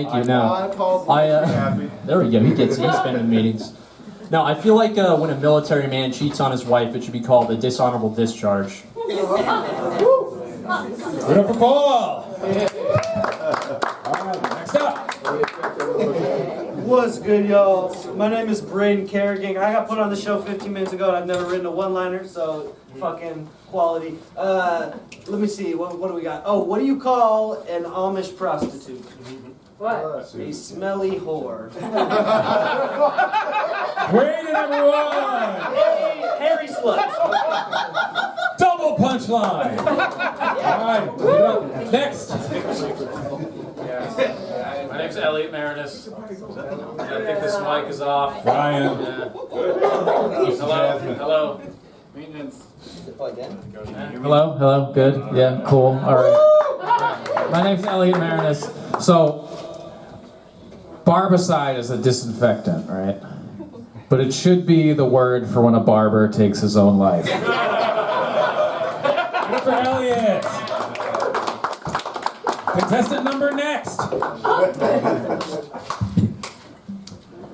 Thank you. No, there we go. He gets it. He's been in meetings. No, I feel like when a military man cheats on his wife, it should be called a dishonorable discharge. Good up for Paul. All right, next up. What's good, y'all? My name is Braden Carrigan. I got put on the show 15 minutes ago, and I've never written a one-liner, so fucking quality. Let me see. What do we got? Oh, what do you call an Amish prostitute? What? A smelly whore. Braden, everyone. Harry slut. Double punchline. All right, next. My name's Elliot Marinus. I think this mic is off. Ryan. Yeah. Hello. Maintenance. Hello, good, yeah, cool, all right. My name's Elliot Marinus. So, barbicide is a disinfectant, right? But it should be the word for when a barber takes his own life. Good for Elliot. Contestant number next.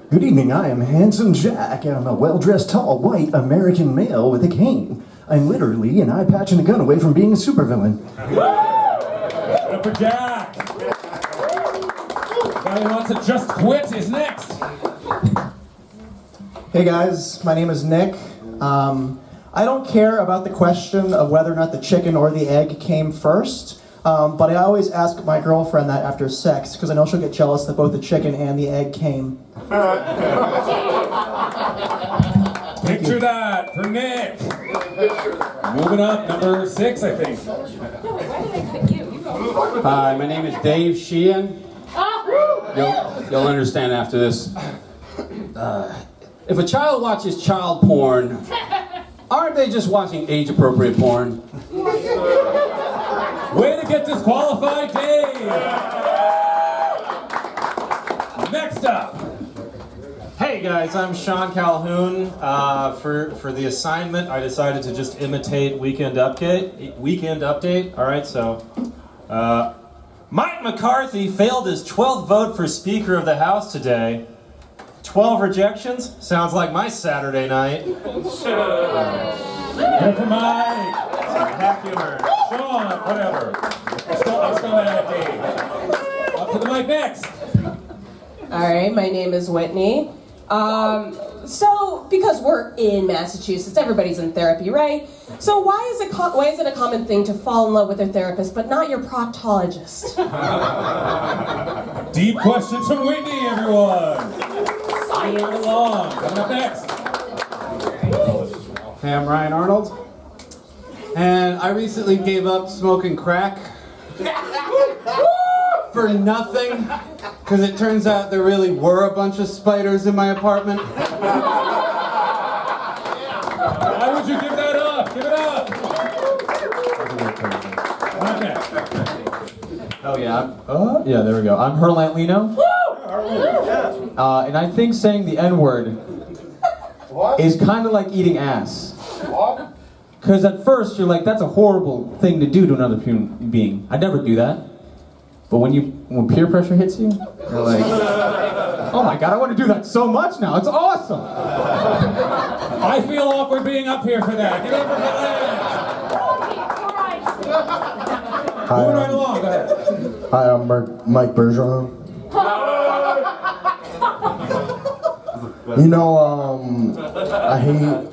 Good evening, I am Handsome Jack. I'm a well-dressed, tall, white American male with a cane. I'm literally an eye patch and a gun away from being a supervillain. Good up for Jack. Guy who wants to just quit is next. Hey guys, my name is Nick. I don't care about the question of whether or not the chicken or the egg came first, but I always ask my girlfriend that after sex because I know she'll get jealous that both the chicken and the egg came. Picture that for Nick. Moving up, number 6, I think. Hi, my name is Dave Sheehan. You'll understand after this. If a child watches child porn, aren't they just watching age-appropriate porn? Way to get disqualified, Dave. Next up. Hey guys, I'm Sean Calhoun. For the assignment, I decided to just imitate Weekend Update. All right, so Mike McCarthy failed his 12th vote for Speaker of the House today. 12 rejections? Sounds like my Saturday night. Good for Mike. Hack humor. Sean, whatever. Let's go at it, Dave. Up to the mic next. All right, my name is Whitney. So because we're in Massachusetts, everybody's in therapy, right? So why is it a common thing to fall in love with their therapist, but not your proctologist? Deep questions from Whitney, everyone. Moving along. Coming up next. Hey, I'm Ryan Arnold. And I recently gave up smoking crack for nothing, because it turns out there really were a bunch of spiders in my apartment. Why would you give that up? Give it up. Okay. Oh yeah, yeah, there we go. I'm Herlant Lino. And I think saying the N-word is kind of like eating ass. Because at first you're like, that's a horrible thing to do to another human being. I'd never do that. But when peer pressure hits you, you're like, oh my god, I want to do that so much now. It's awesome. I feel awkward being up here for that. Give it up for Moving right along, go ahead. Hi, I'm Mike Bergeron. You know, I hate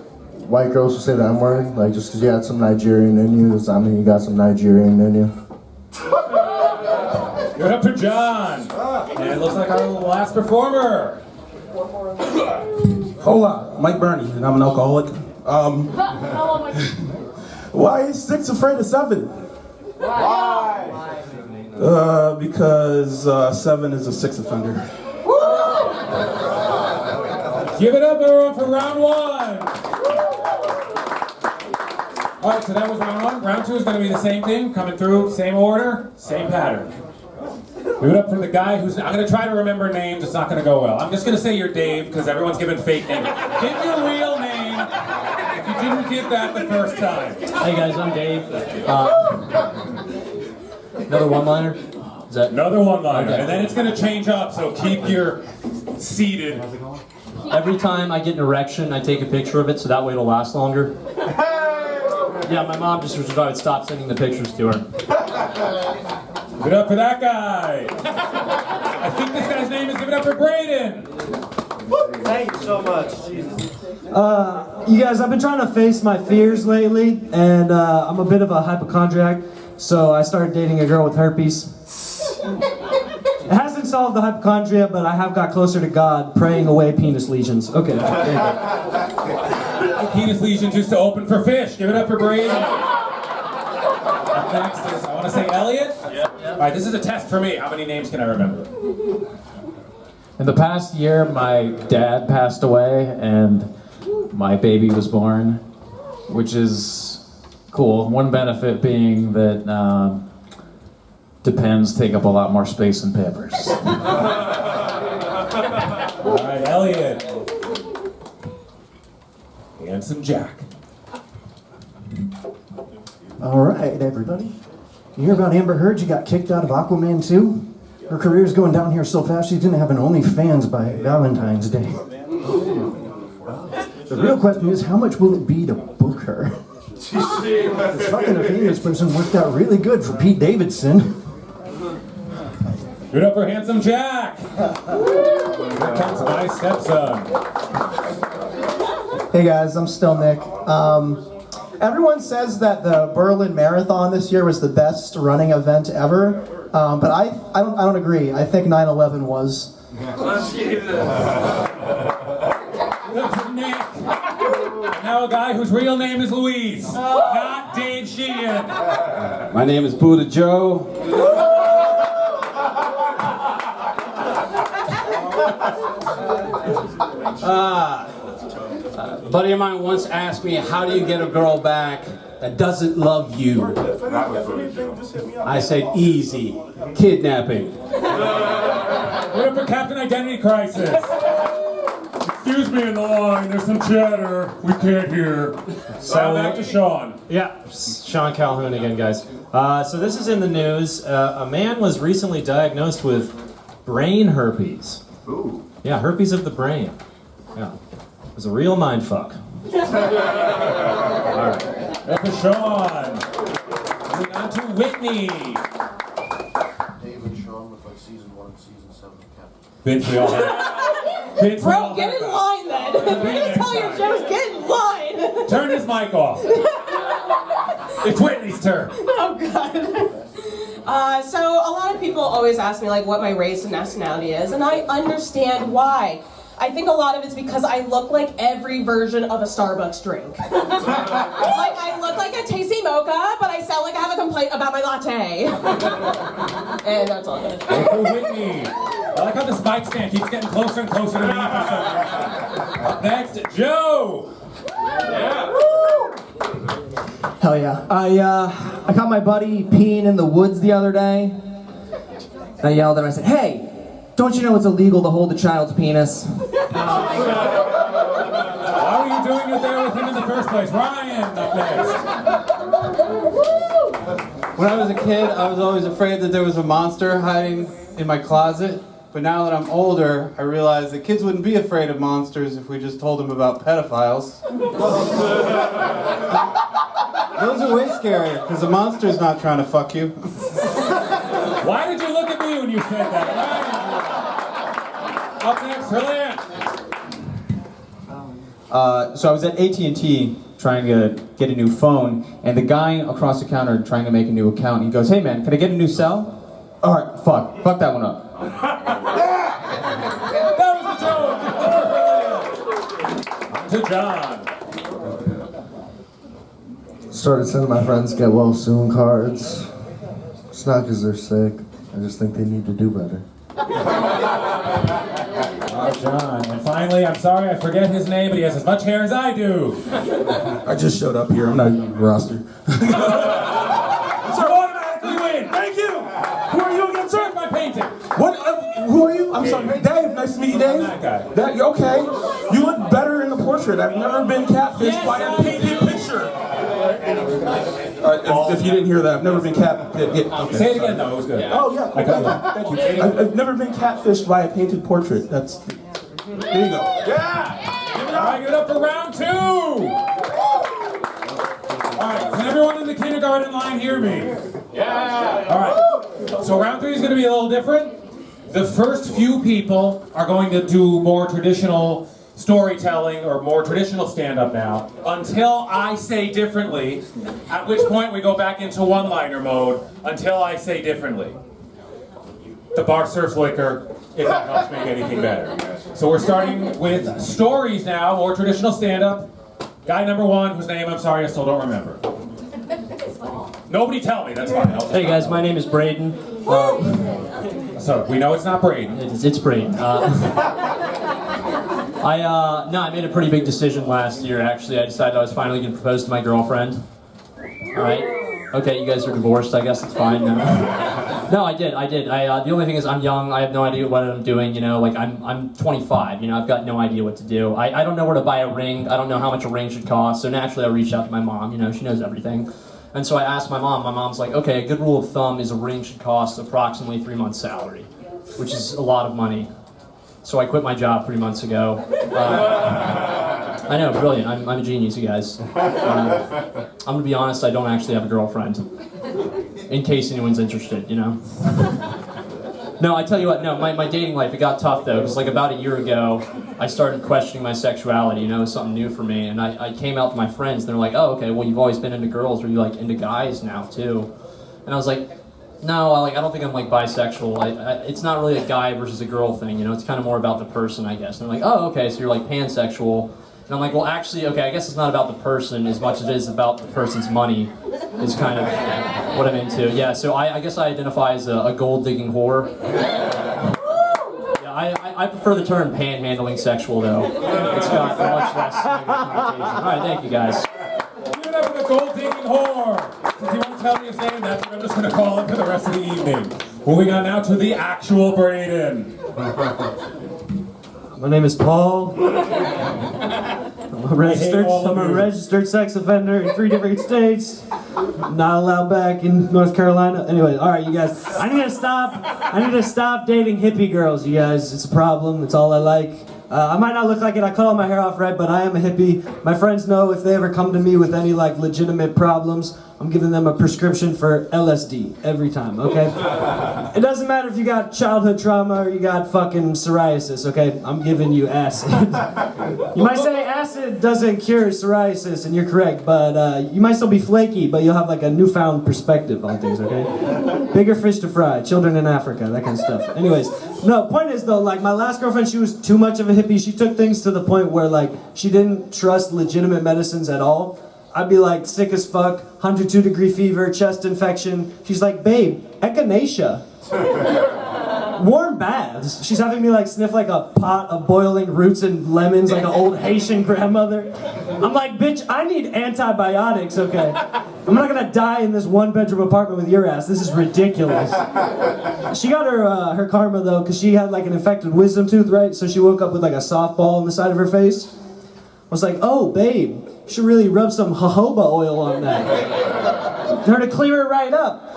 white girls who say the M-word. Like, just because you got some Nigerian in you, does not mean you got some Nigerian in you. Good up for John. And it looks like our last performer. Hola, Mike Burney, and I'm an alcoholic. Why is 6 afraid of 7? Why? Because 7 is a 6 offender. Give it up, everyone, for round 1. All right, so that was round 1. Round 2 is going to be the same thing, coming through, same order, same pattern. Give it up for the guy who's... I'm going to try to remember names. It's not going to go well. I'm just going to say you're Dave, because everyone's giving fake names. Give your real name if you didn't get that the first time. Hey guys, I'm Dave. Another one-liner. Is that Another one-liner, Okay. and then it's gonna change up, so keep your seated. every time I get an erection, I take a picture of it so that way it'll last longer? Yeah, my mom just was about to stop sending the pictures to her. Give it up for that guy. I think this guy's name is Give It Up for Braden. Thank you so much. Jesus. You guys, I've been trying to face my fears lately, and I'm a bit of a hypochondriac, so I started dating a girl with herpes. It hasn't solved the hypochondria, but I have got closer to God, praying away penis lesions. Okay. Penis lesions used to open for fish. Give it up for Braden. Up next is, I want to say Elliot. All right, this is a test for me. How many names can I remember? In the past year, my dad passed away and my baby was born, which is cool. One benefit being that depends take up a lot more space than Pampers. All right, Elliot. Handsome Jack. All right, everybody. You hear about Amber Heard? She got kicked out of Aquaman 2? Her career's going down here so fast she's gonna have an OnlyFans by Valentine's Day. The real question is, how much will it be to book her? Fucking a famous person worked out really good for Pete Davidson. Give it up for Handsome Jack. Here comes my stepson. Hey guys, I'm still Nick. Everyone says that the Berlin Marathon this year was the best running event ever, but I don't agree. I think 9/11 was. Give it up for Nick. Now a guy whose real name is Luis, not Dave Sheehan. My name is Buddha Joe. A buddy of mine once asked me, how do you get a girl back that doesn't love you? I said, easy, kidnapping. Give it up for Captain Identity Crisis. Excuse me in the line, there's some chatter we can't hear. So back to Sean. Yeah, Sean Calhoun again, guys. So this is in the news. A man was recently diagnosed with brain herpes. Ooh. Yeah, herpes of the brain. Yeah, it was a real mind fuck. All right. Back to Sean. Moving on to Whitney. David Sean with like season 1 and season 7 of Captain. Vince, we all have. Vince, we all Bro, get have in that. line then. If you're gonna tell your jokes, get in line. Turn his mic off. It's Whitney's turn. Oh God. So a lot of people always ask me like what my race and nationality is, and I understand why. I think a lot of it's because I look like every version of a Starbucks drink. Like I look like a tasty mocha, but I sound like I have a complaint about my latte. And that's all. For Whitney. I like how this mic stand keeps getting closer and closer to me for some reason. Up next, Joe. Yeah. Hell yeah. I caught my buddy peeing in the woods the other day. And I yelled at him, I said, hey, don't you know it's illegal to hold a child's penis? Why were you doing it there with him in the first place? Ryan, up next. When I was a kid, I was always afraid that there was a monster hiding in my closet. But now that I'm older, I realize that kids wouldn't be afraid of monsters if we just told them about pedophiles. Those are way scarier, because the monster's not trying to fuck you. Why did you look at me when you said that? Ryan. Up next, Lance. So I was at AT&T trying to get a new phone, and the guy across the counter trying to make a new account, he goes, hey man, can I get a new cell? All right, fuck that one up. That was the joke. To John. Started sending my friends get well soon cards. It's not because they're sick. I just think they need to do better. John. And finally, I'm sorry I forget his name, but he has as much hair as I do. I just showed up here. I'm not even on the roster. You automatically win. Thank you. Who are you again, sir? Check my painting. What? Who are you? I'm sorry, Dave. Nice to meet you, Dave. That guy. Okay. You look better in the portrait. I've never been catfished by a painted picture. If you didn't hear that, I've never been okay. Say it again, though. It was good. Oh, yeah. I got it. Thank you. I've never been catfished by a painted portrait. There you go. Yeah! All right, give it up for round 2! All right, can everyone in the kindergarten line hear me? Yeah! All right, so round 3 is going to be a little different. The first few people are going to do more traditional storytelling or more traditional stand-up now until I say differently, at which point we go back into one-liner mode until I say differently. The bar serves liquor, if that helps make anything better. So we're starting with stories now, more traditional stand-up. Guy number 1, whose name I'm sorry I still don't remember. Nobody tell me, that's fine. Hey guys, my name is Braden. So we know it's not Braden. It's Braden. I made a pretty big decision last year, actually. I decided I was finally going to propose to my girlfriend. Alright? Okay, you guys are divorced, I guess it's fine. No, I did. The only thing is I'm young, I have no idea what I'm doing, you know, like I'm 25, you know, I've got no idea what to do. I don't know where to buy a ring, I don't know how much a ring should cost, so naturally I reached out to my mom, you know, she knows everything. And so I asked my mom's like, okay, a good rule of thumb is a ring should cost approximately 3 months' salary, which is a lot of money. So I quit my job 3 months ago. I know, brilliant. I'm a genius, you guys. I'm gonna be honest, I don't actually have a girlfriend. In case anyone's interested, you know? No, I tell you what, no, my dating life, it got tough though, because like about a year ago, I started questioning my sexuality, you know, it was something new for me, and I came out to my friends, and they're like, oh, okay, well, you've always been into girls, or you like into guys now, too? And I was like, no, I don't think I'm like bisexual. It's not really a guy versus a girl thing, you know, it's kind of more about the person, I guess. And they're like, oh, okay, so you're like pansexual. And I'm like, well, actually, okay, I guess it's not about the person as much as it is about the person's money, is kind of what I'm into. Yeah, so I guess I identify as a gold-digging whore. Yeah, I prefer the term panhandling sexual, though. It's got a much less negative connotation. All right, thank you, guys. Give it up for the gold-digging whore! Since you won't tell me his name, that's what I'm just going to call him for the rest of the evening. Moving on now to the actual Braden. My name is Paul. I'm a registered sex offender in 3 different states. Not allowed back in North Carolina. Anyway, all right, you guys. I need to stop dating hippie girls, you guys. It's a problem. It's all I like. I might not look like it. I cut all my hair off, right? But I am a hippie. My friends know if they ever come to me with any like legitimate problems, I'm giving them a prescription for LSD every time, okay? It doesn't matter if you got childhood trauma or you got fucking psoriasis, okay? I'm giving you acid. You might say acid doesn't cure psoriasis, and you're correct, but you might still be flaky, but you'll have like a newfound perspective on things, okay? Bigger fish to fry, children in Africa, that kind of stuff. Anyways, no, point is though, like my last girlfriend, she was too much of a hippie. She took things to the point where like she didn't trust legitimate medicines at all. I'd be like sick as fuck, 102-degree fever, chest infection. She's like, babe, echinacea. Warm baths. She's having me like sniff like a pot of boiling roots and lemons like an old Haitian grandmother. I'm like, bitch, I need antibiotics, okay? I'm not gonna die in this 1-bedroom apartment with your ass. This is ridiculous. She got her karma though, because she had like an infected wisdom tooth, right? So she woke up with like a softball on the side of her face. I was like, oh, babe, you should really rub some jojoba oil on that. For her to clear it right up.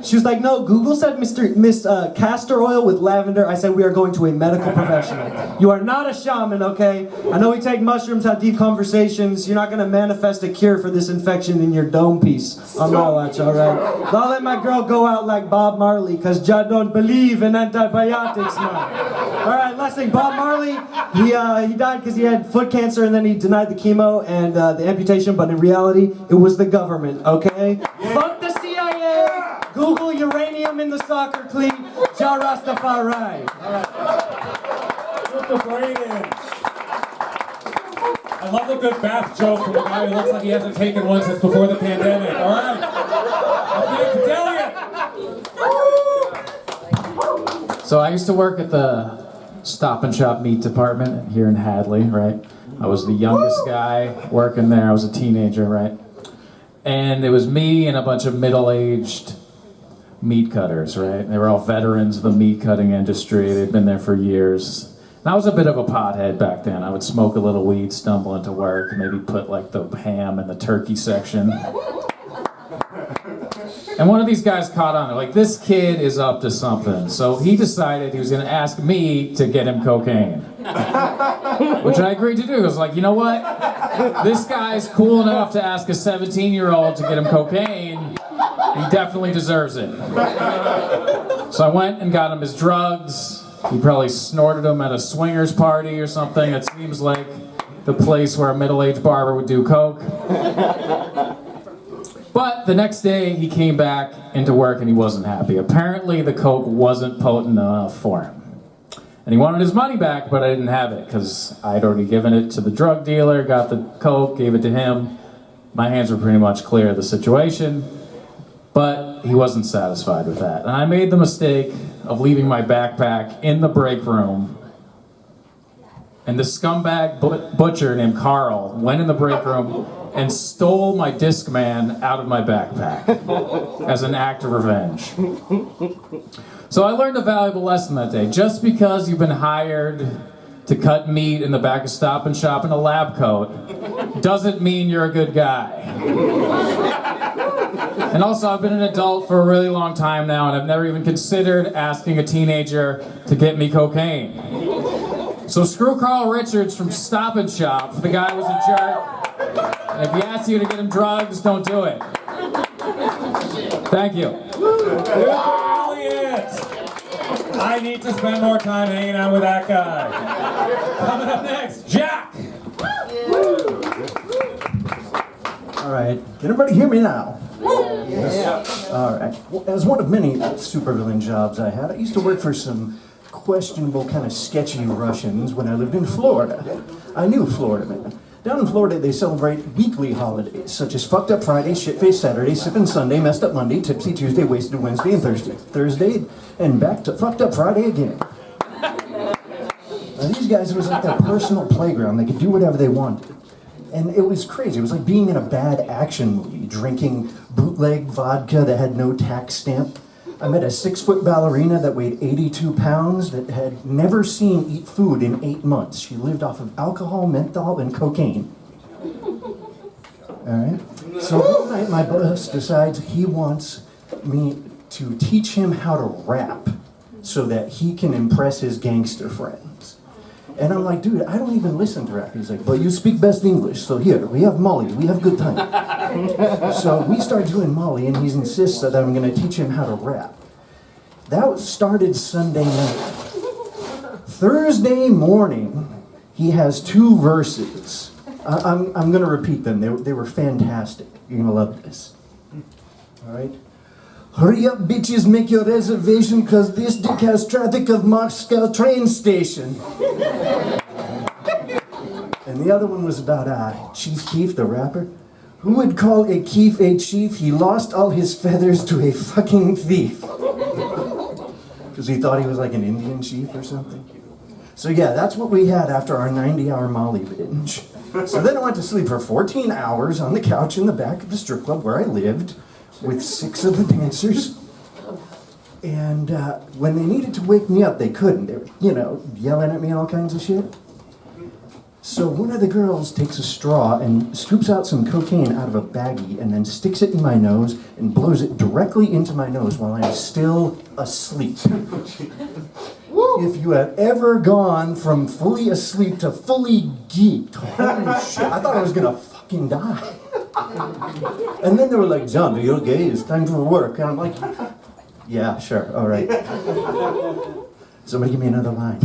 She was like, no, Google said Miss castor oil with lavender. I said, we are going to a medical professional. You are not a shaman, okay? I know we take mushrooms, have deep conversations. You're not going to manifest a cure for this infection in your dome piece on my watch, all right? Don't let my girl go out like Bob Marley, because Judd don't believe in antibiotics now. All right, last thing, Bob Marley, he died because he had foot cancer, and then he denied the chemo and the amputation, but in reality, it was the government, okay? Yeah. Fuck the CIA! Google uranium in the soccer cleat, Ja Rastafari. All right. Super Braden. I love a good bath joke from a guy who looks like he hasn't taken one since before the pandemic. All right. So I used to work at the Stop and Shop meat department here in Hadley, right? I was the youngest guy working there. I was a teenager, right? And it was me and a bunch of middle-aged meat cutters, right? They were all veterans of the meat cutting industry. They'd been there for years. And I was a bit of a pothead back then. I would smoke a little weed, stumble into work, maybe put like the ham in the turkey section. And one of these guys caught on. Like, this kid is up to something. So he decided he was going to ask me to get him cocaine. Which I agreed to do. I was like, you know what? This guy's cool enough to ask a 17-year-old to get him cocaine. He definitely deserves it. So I went and got him his drugs. He probably snorted them at a swingers party or something. It seems like the place where a middle-aged barber would do coke. But the next day, he came back into work and he wasn't happy. Apparently, the coke wasn't potent enough for him. And he wanted his money back, but I didn't have it because I'd already given it to the drug dealer, got the coke, gave it to him. My hands were pretty much clear of the situation, but he wasn't satisfied with that. And I made the mistake of leaving my backpack in the break room. And the scumbag butcher named Carl went in the break room and stole my Discman out of my backpack as an act of revenge. So I learned a valuable lesson that day. Just because you've been hired to cut meat in the back of Stop and Shop in a lab coat doesn't mean you're a good guy. And also, I've been an adult for a really long time now, and I've never even considered asking a teenager to get me cocaine. So screw Carl Richards from Stop and Shop. The guy was a jerk. And if he asks you to get him drugs, don't do it. Thank you. Brilliant! I need to spend more time hanging out with that guy. Coming up next, Jack! All right, can everybody hear me now? Yes. All right. Well, as one of many supervillain jobs I had, I used to work for some questionable, kind of sketchy Russians when I lived in Florida. I knew Florida, man. Down in Florida, they celebrate weekly holidays, such as Fucked Up Friday, Shit-Faced Saturday, Sippin' Sunday, Messed Up Monday, Tipsy Tuesday, Wasted Wednesday, and Thursday, and back to Fucked Up Friday again. Now, these guys, it was like their personal playground. They could do whatever they wanted. And it was crazy. It was like being in a bad action movie, drinking bootleg vodka that had no tax stamp. I met a 6-foot ballerina that weighed 82 pounds that had never seen eat food in 8 months. She lived off of alcohol, menthol, and cocaine. All right? So one night my boss decides he wants me to teach him how to rap so that he can impress his gangster friends. And I'm like, dude, I don't even listen to rap. He's like, but you speak best English, so here, we have Molly, we have good time. So we start doing Molly, and he insists that I'm gonna teach him how to rap. That started Sunday night. Thursday morning, he has 2 verses. I'm gonna repeat them, they were fantastic. You're gonna love this. All right? Hurry up, bitches, make your reservation, cause this dick has traffic of Moscow train station. And the other one was about Chief Keef, the rapper. Who would call a Keef a chief? He lost all his feathers to a fucking thief. Because he thought he was like an Indian chief or something. So yeah, that's what we had after our 90-hour Molly binge. So then I went to sleep for 14 hours on the couch in the back of the strip club where I lived, with 6 of the dancers. And when they needed to wake me up, they couldn't. They were, yelling at me all kinds of shit. So one of the girls takes a straw and scoops out some cocaine out of a baggie and then sticks it in my nose and blows it directly into my nose while I'm still asleep. If you have ever gone from fully asleep to fully geeked, holy shit, I thought I was gonna fucking die. And then they were like, John, are you okay? It's time for work. And I'm like, yeah, sure, all right. Somebody give me another line.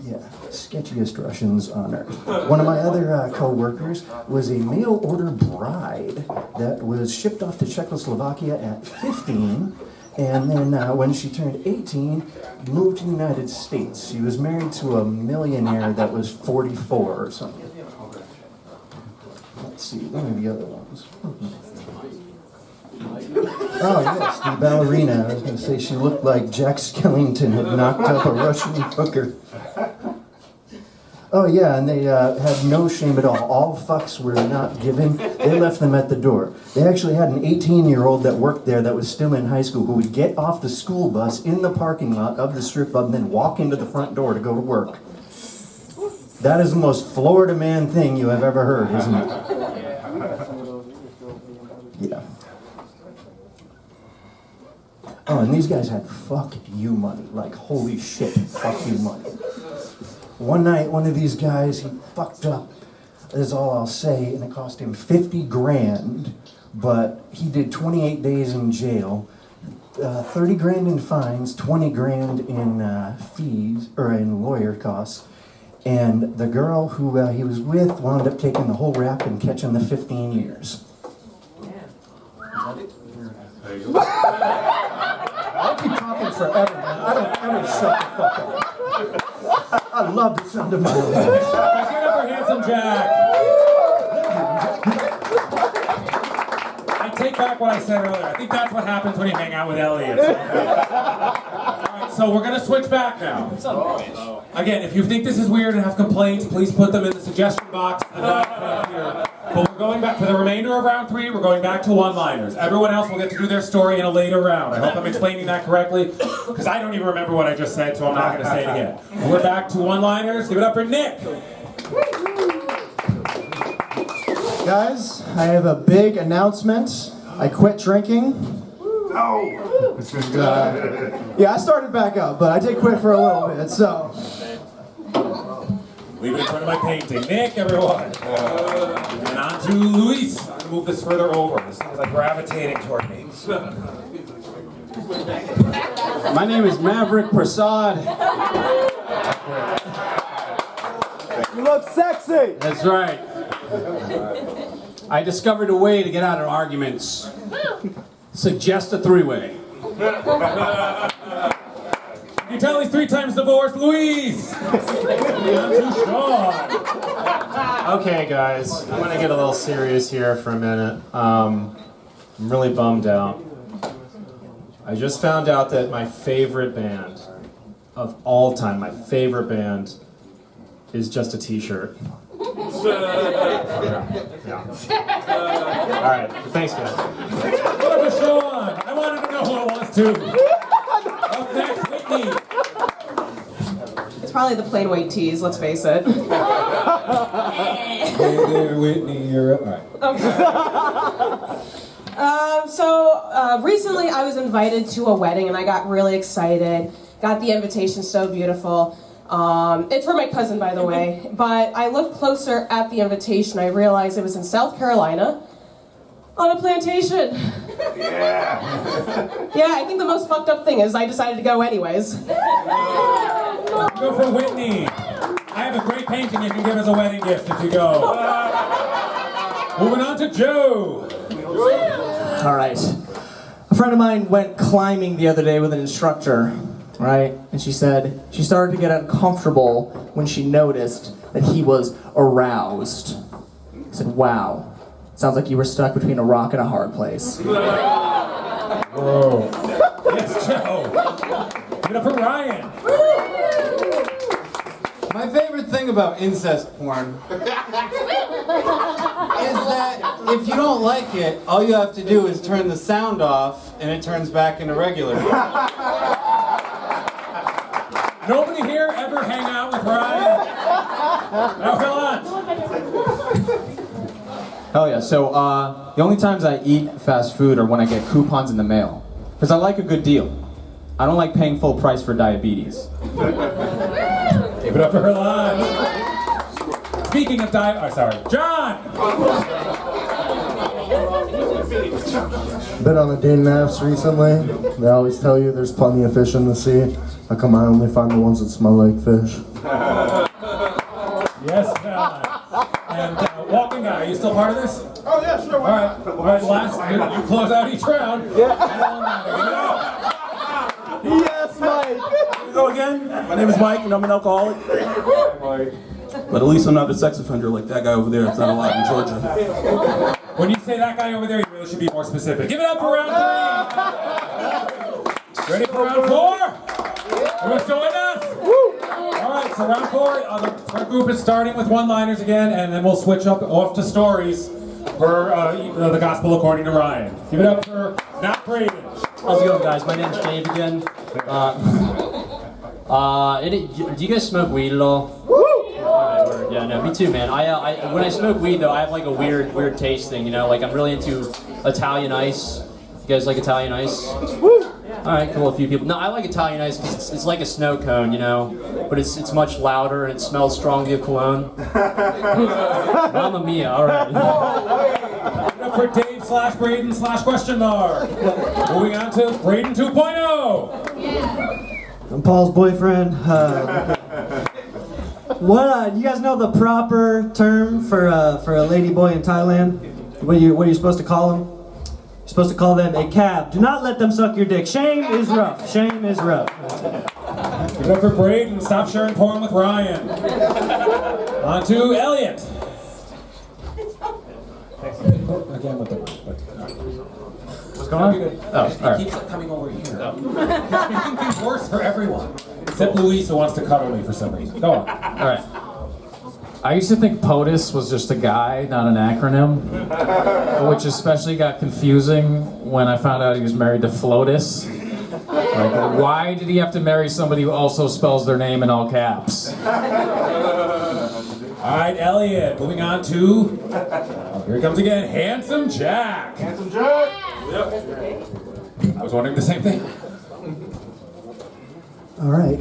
Yeah, sketchiest Russians on earth. One of my other co-workers was a mail-order bride that was shipped off to Czechoslovakia at 15, and then when she turned 18, moved to the United States. She was married to a millionaire that was 44 or something. Let's see, one of the other ones. Oh yes, the ballerina. I was going to say she looked like Jack Skellington had knocked up a Russian hooker. Oh yeah, and they had no shame at all. All fucks were not given. They left them at the door. They actually had an 18-year-old that worked there that was still in high school who would get off the school bus in the parking lot of the strip club and then walk into the front door to go to work. That is the most Florida man thing you have ever heard, isn't it? Oh, and these guys had fuck you money. Like, holy shit, fuck you money. One night, one of these guys, he fucked up, is all I'll say, and it cost him 50 grand, but he did 28 days in jail, 30 grand in fines, 20 grand in fees, or in lawyer costs, and the girl who he was with wound up taking the whole rap and catching the 15 years. I'll keep talking forever, man. I don't ever shut the fuck up. I love the sound of my voice. Give it up for Handsome Jack. I take back what I said earlier. I think that's what happens when you hang out with Elliot. Alright, so we're gonna switch back now. Again, if you think this is weird and have complaints, please put them in the suggestion box. But we're going back for the remainder of round 3. We're going back to one-liners. Everyone else will get to do their story in a later round. I hope I'm explaining that correctly, because I don't even remember what I just said, so I'm not going to say it again. We're back to one-liners. Give it up for Nick. Guys, I have a big announcement. I quit drinking. No. Yeah, I started back up, but I did quit for a little bit. So. Leave it in front of my painting. Nick, everyone. And on to Luis. I'm going to move this further over. This thing's like gravitating toward me. My name is Maverick Prasad. You look sexy! That's right. I discovered a way to get out of arguments. Suggest a three-way. You tell he's 3 times divorced, Luis! Okay, guys, I'm gonna get a little serious here for a minute. I'm really bummed out. I just found out that my favorite band of all time, my favorite band, is just a t-shirt. Yeah. All right, thanks, guys. What was Sean? I wanted to know who it was, too. Up next, Whitney. It's probably the plain white tees, let's face it. Hey there, Whitney, you're up. All right. Recently I was invited to a wedding and I got really excited. Got the invitation, so beautiful. It's for my cousin, by the way. But I looked closer at the invitation. I realized it was in South Carolina on a plantation. Yeah. Yeah, I think the most fucked up thing is I decided to go anyways. Go for Whitney. I have a great painting you can give as a wedding gift if you go. Moving on to Joe. All right. A friend of mine went climbing the other day with an instructor, right? And she said she started to get uncomfortable when she noticed that he was aroused. I said, wow, sounds like you were stuck between a rock and a hard place. Whoa. Yes, Joe. Give it up for Ryan. My favorite thing about incest porn is that if you don't like it, all you have to do is turn the sound off and it turns back into regular. Nobody here ever hang out with Ryan? Now, come on. Hell yeah. So, the only times I eat fast food are when I get coupons in the mail. Because I like a good deal. I don't like paying full price for diabetes. Give it up for her line. Speaking of John! Been on the dating apps recently. They always tell you there's plenty of fish in the sea. How come I only find the ones that smell like fish? Yes, John. And Walking Guy, are you still part of this? Oh yeah, sure. All right, last, you close out each round. Yes, Mike. Go again. My name is Mike, and I'm an alcoholic. But at least I'm not a sex offender like that guy over there. It's not allowed in Georgia. When you say that guy over there, you really should be more specific. Give it up for round 3. Ready for round 4? Everyone join us? All right, so round 4, the front group is starting with one-liners again, and then we'll switch off to stories for the Gospel according to Ryan. Give it up for Not Braden. How's it going, guys? My name's Dave again. Do you guys smoke weed at all? Yeah, no, me too, man. I when I smoke weed though, I have like a weird taste thing, you know. Like I'm really into Italian ice. You guys like Italian ice? All right, cool. A few people. No, I like Italian ice because it's like a snow cone, you know, but it's much louder and it smells strongly of cologne. Mamma mia! All right. Up for Dave / Braden / question mark. Moving on to Braden 2.0. I'm Paul's boyfriend. What? You guys know the proper term for a lady boy in Thailand? What are you supposed to call them? You're supposed to call them a cab. Do not let them suck your dick. Shame is rough. Shame is rough. Give it up for Braden. Stop sharing porn with Ryan. On to Elliot. Again with the. What's going on? Oh, all He right. keeps coming over here. It's making things worse for everyone. Except Luis, who wants to cuddle me for some reason. Go on. All right. I used to think POTUS was just a guy, not an acronym, which especially got confusing when I found out he was married to FLOTUS. Like, why did he have to marry somebody who also spells their name in all caps? All right, Elliot. Moving on to. Here he comes again. Handsome Jack. Handsome Jack. Yep. I was wondering the same thing. All right.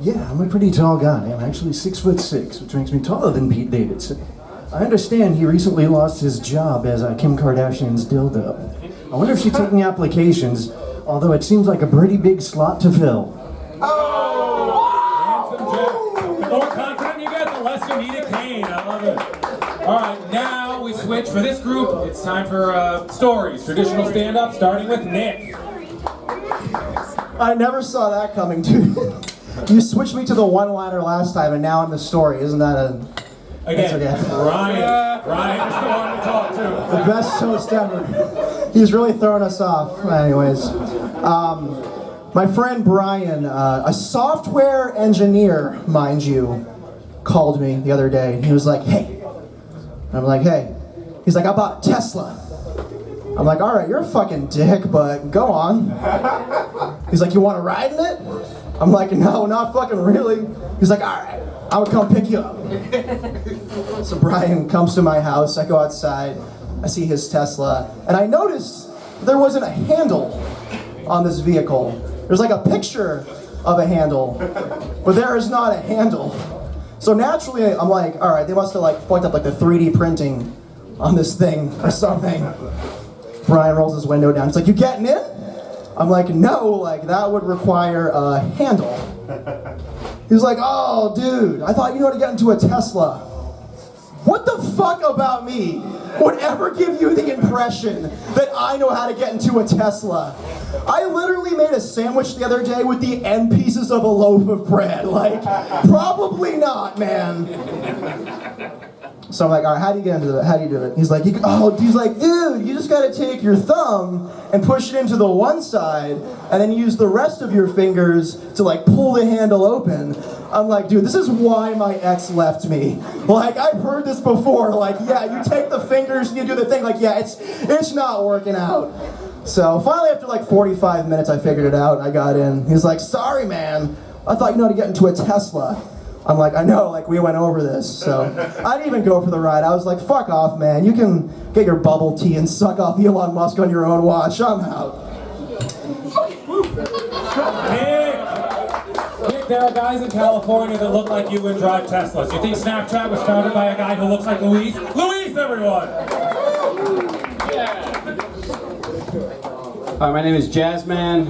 Yeah, I'm a pretty tall guy. I'm actually 6'6", which makes me taller than Pete Davidson. I understand he recently lost his job as Kim Kardashian's dildo. I wonder if she's taking applications, although it seems like a pretty big slot to fill. Handsome Jack. The more confident you get, the less you need a cane. I love it. All right, now we switch for this group. It's time for stories, traditional stand-up, starting with Nick. I never saw that coming, dude. You switched me to the one-liner last time, and now I'm the story. Isn't that a... Again, okay. Ryan is the one to talk to. The best host ever. He's really throwing us off. Anyways, my friend Brian, a software engineer, mind you, called me the other day. He was like, hey. I'm like, hey. He's like, I bought a Tesla. I'm like, all right, you're a fucking dick, but go on. He's like, you want to ride in it? I'm like, no, not fucking really. He's like, all right, I would come pick you up. So Brian comes to my house, I go outside, I see his Tesla, and I noticed there wasn't a handle on this vehicle. There's like a picture of a handle, but there is not a handle. So naturally, I'm like, all right, they must have like fucked up like the 3D printing on this thing or something. Brian rolls his window down, he's like, you getting in? I'm like, no, like that would require a handle. He's like, oh, dude, I thought you knew how to get into a Tesla. What the fuck about me would ever give you the impression that I know how to get into a Tesla? I literally made a sandwich the other day with the end pieces of a loaf of bread. Like, probably not, man. So I'm like, all right, how do you get into it? How do you do it? He's like, dude, you just gotta take your thumb and push it into the one side, and then use the rest of your fingers to like pull the handle open. I'm like, dude, this is why my ex left me. Like, I've heard this before. Like, yeah, you take the fingers and you do the thing. Like, yeah, it's not working out. So finally, after like 45 minutes, I figured it out. I got in. He's like, sorry, man. I thought you know how to get into a Tesla. I'm like, I know, like we went over this. So I didn't even go for the ride. I was like, fuck off, man. You can get your bubble tea and suck off Elon Musk on your own watch. I'm out. Nick, there are guys in California that look like you and drive Teslas. You think Snapchat was founded by a guy who looks like Luis? Luis, everyone! Hi, my name is Jazzman.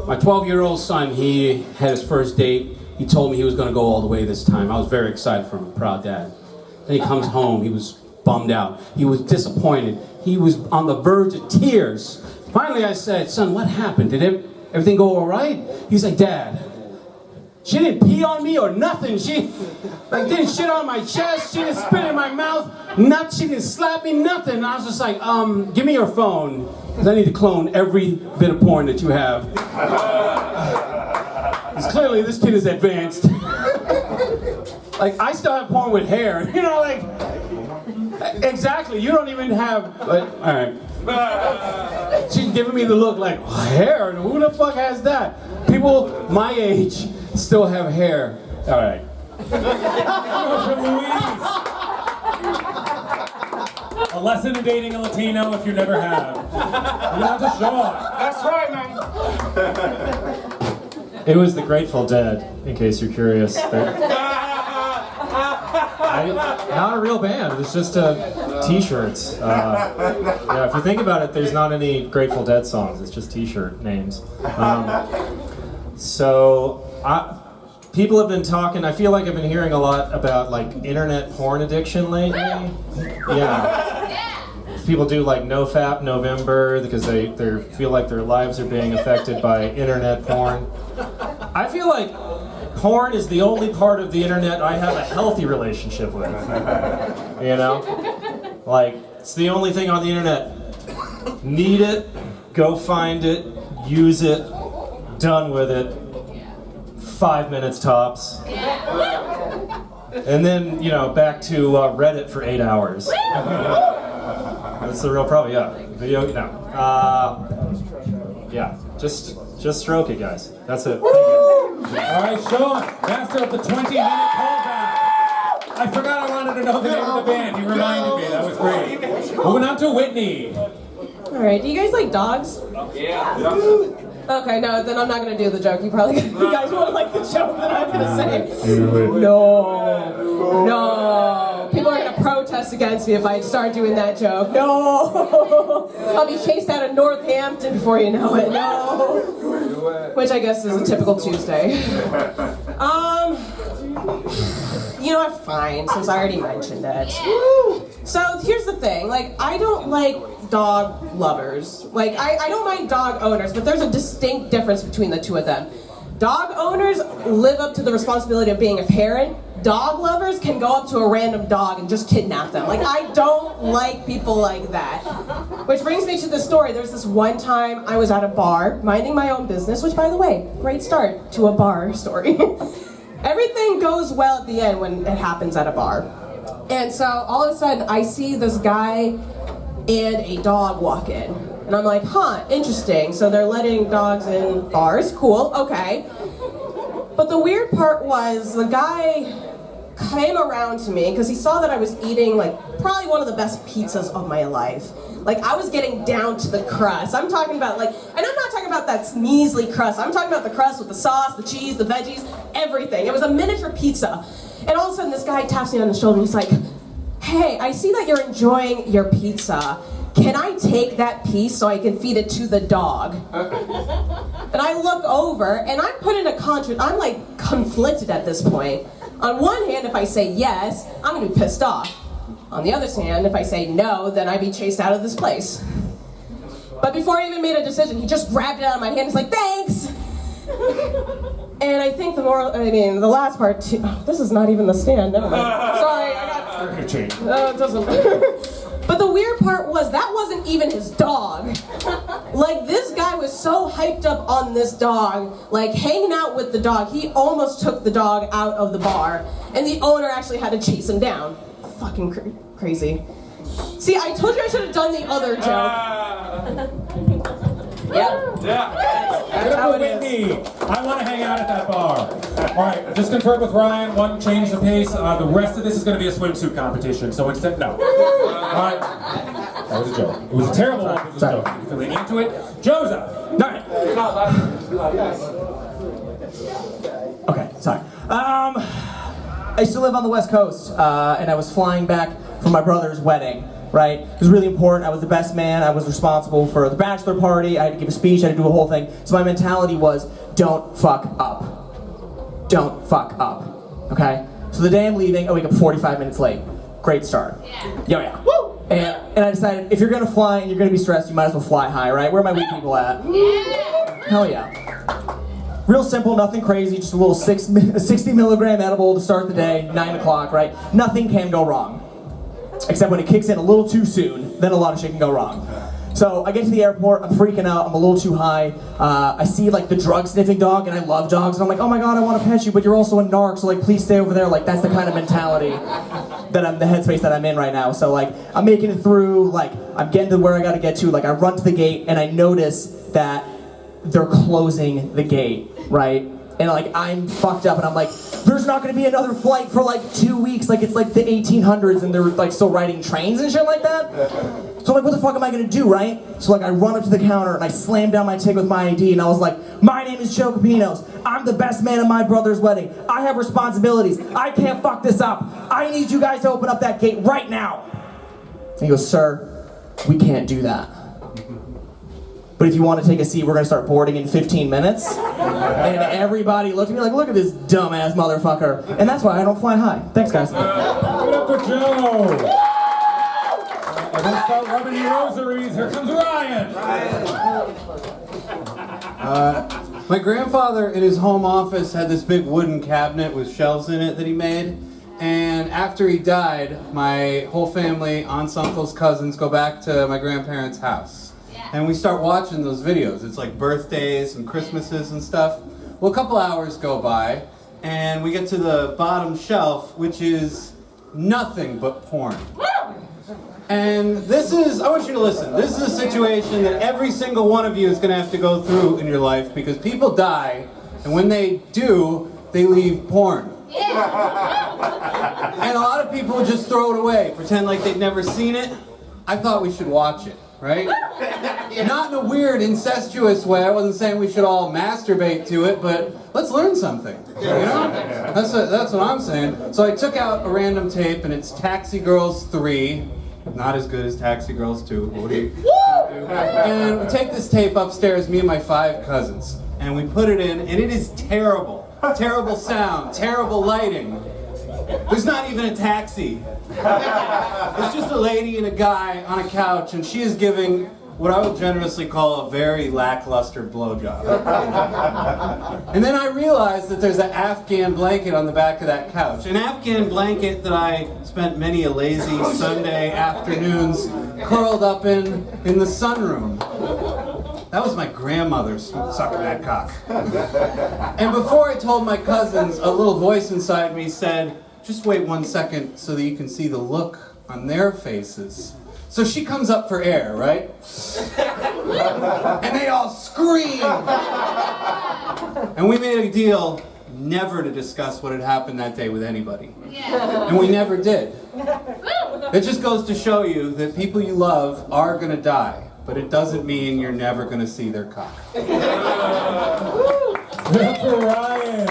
My 12-year-old son, he had his first date. He told me he was going to go all the way this time. I was very excited for him, proud dad. Then he comes home, he was bummed out. He was disappointed. He was on the verge of tears. Finally, I said, son, what happened? Did everything go all right? He's like, Dad, she didn't pee on me or nothing. She didn't shit on my chest. She didn't spit in my mouth. She didn't slap me, nothing. And I was just like, give me your phone, because I need to clone every bit of porn that you have. Because clearly this kid is advanced. Like, I still have porn with hair. You know, like, exactly. You don't even have, all right. She's giving me the look like, hair? Who the fuck has that? People my age still have hair. All right. A lesson in dating a Latino if you never have. You're not just Sean. That's right, man. It was the Grateful Dead, in case you're curious. Not a real band. It's just T-shirts. Yeah, if you think about it, there's not any Grateful Dead songs. It's just T-shirt names. People have been talking. I feel like I've been hearing a lot about like internet porn addiction lately. Yeah. People do like NoFap November because they feel like their lives are being affected by internet porn. I feel like porn is the only part of the internet I have a healthy relationship with. You know? Like, it's the only thing on the internet. Need it, go find it, use it, done with it. 5 minutes tops. And then, you know, back to Reddit for 8 hours. That's the real problem, yeah. Video, no. Yeah, just stroke it, guys. That's it. Thank you. All right, Sean, master of the 20-minute callback. I forgot I wanted to know the name of the band. You reminded me. That was great. Moving on to Whitney. All right, do you guys like dogs? Yeah. Okay, no, then I'm not gonna do the joke. You guys won't like the joke that I'm gonna say. No. People are gonna protest against me if I start doing that joke. No. I'll be chased out of Northampton before you know it. No. Which I guess is a typical Tuesday. You know what? Fine, since I already mentioned it. So here's the thing. Like, I don't like dog lovers. Like, I don't mind dog owners, but there's a distinct difference between the two of them. Dog owners live up to the responsibility of being a parent. Dog lovers can go up to a random dog and just kidnap them. Like, I don't like people like that. Which brings me to the story. There's this one time I was at a bar, minding my own business, which, by the way, great start to a bar story. Everything goes well at the end when it happens at a bar. And so all of a sudden I see this guy and a dog walk in. And I'm like, huh, interesting. So they're letting dogs in bars, cool, okay. But the weird part was the guy came around to me because he saw that I was eating like probably one of the best pizzas of my life. Like, I was getting down to the crust. I'm talking about like, and I'm not talking about that measly crust. I'm talking about the crust with the sauce, the cheese, the veggies, everything. It was a miniature pizza. And all of a sudden this guy taps me on the shoulder and he's like, hey, I see that you're enjoying your pizza. Can I take that piece so I can feed it to the dog? And I look over and I'm put in a I'm like conflicted at this point. On one hand, if I say yes, I'm gonna be pissed off. On the other hand, if I say no, then I'd be chased out of this place. But before I even made a decision, he just grabbed it out of my hand. He's like, thanks! And I think the last part, this is not even the stand, never mind. Sorry, I got... We're gonna change. It doesn't. But the weird part was, that wasn't even his dog. Like, this guy was so hyped up on this dog, like hanging out with the dog, he almost took the dog out of the bar, and the owner actually had to chase him down. Fucking crazy. See, I told you I should have done the other joke. Yep. Yeah. That's how it is. I want to hang out at that bar. All right, just confirmed with Ryan. One, change the pace. The rest of this is going to be a swimsuit competition. So instead, no. All right. That was a joke. It was a terrible one. It was a joke. You feeling into it? Joseph. All right. Okay, sorry. I used to live on the West Coast, and I was flying back from my brother's wedding, right? It was really important. I was the best man. I was responsible for the bachelor party. I had to give a speech. I had to do a whole thing. So my mentality was, don't fuck up. Don't fuck up, okay? So the day I'm leaving, I wake up 45 minutes late. Great start. Yeah. Woo! And I decided, if you're gonna fly and you're gonna be stressed, you might as well fly high, right? Where are my weak people at? Hell yeah. Real simple, nothing crazy, just a little 60 milligram edible to start the day, 9 o'clock, right? Nothing can go wrong. Except when it kicks in a little too soon, then a lot of shit can go wrong. So I get to the airport, I'm freaking out, I'm a little too high. I see like the drug sniffing dog, and I love dogs, and I'm like, oh my god, I want to pet you, but you're also a narc, so like please stay over there. Like, that's the kind of mentality that the headspace that I'm in right now. So like, I'm making it through, like, I'm getting to where I gotta get to, like I run to the gate, and I notice that they're closing the gate, right? and like I'm fucked up, and I'm like, there's not gonna be another flight for like 2 weeks, like it's like the 1800s, and they're like still riding trains and shit like that. So I'm like, what the fuck am I gonna do, right? So like I run up to the counter and I slam down my ticket with my ID, and I was like, my name is Joe Capinos. I'm the best man at my brother's wedding. I have responsibilities. I can't fuck this up. I need you guys to open up that gate right now. And he goes, sir, we can't do that. But if you want to take a seat, we're gonna start boarding in 15 minutes. And everybody looked at me like, look at this dumbass motherfucker. And that's why I don't fly high. Thanks, guys. Give it up for Joe. Don't start rubbing your rosaries. Here comes Ryan. My grandfather in his home office had this big wooden cabinet with shelves in it that he made. And after he died, my whole family, aunts, uncles, cousins, go back to my grandparents' house. And we start watching those videos. It's like birthdays and Christmases and stuff. Well, a couple hours go by, and we get to the bottom shelf, which is nothing but porn. And this is, I want you to listen, this is a situation that every single one of you is gonna have to go through in your life, because people die, and when they do, they leave porn. And a lot of people just throw it away, pretend like they've never seen it. I thought we should watch it, right? Not in a weird, incestuous way. I wasn't saying we should all masturbate to it, but let's learn something, you know? That's what I'm saying. So I took out a random tape, and it's Taxi Girls 3. Not as good as Taxi Girls 2. What do you do? And we take this tape upstairs, me and my 5 cousins, and we put it in, and it is terrible. Terrible sound, terrible lighting. There's not even a taxi. It's just a lady and a guy on a couch, and she is giving what I would generously call a very lackluster blowjob. And then I realized that there's an Afghan blanket on the back of that couch. An Afghan blanket that I spent many a lazy Sunday afternoons curled up in the sunroom. That was my grandmother sucking that cock. And before I told my cousins, a little voice inside me said, just wait 1 second so that you can see the look on their faces. So she comes up for air, right? And they all scream! And we made a deal never to discuss what had happened that day with anybody. And we never did. It just goes to show you that people you love are gonna die, but it doesn't mean you're never gonna see their cock. Good for Ryan.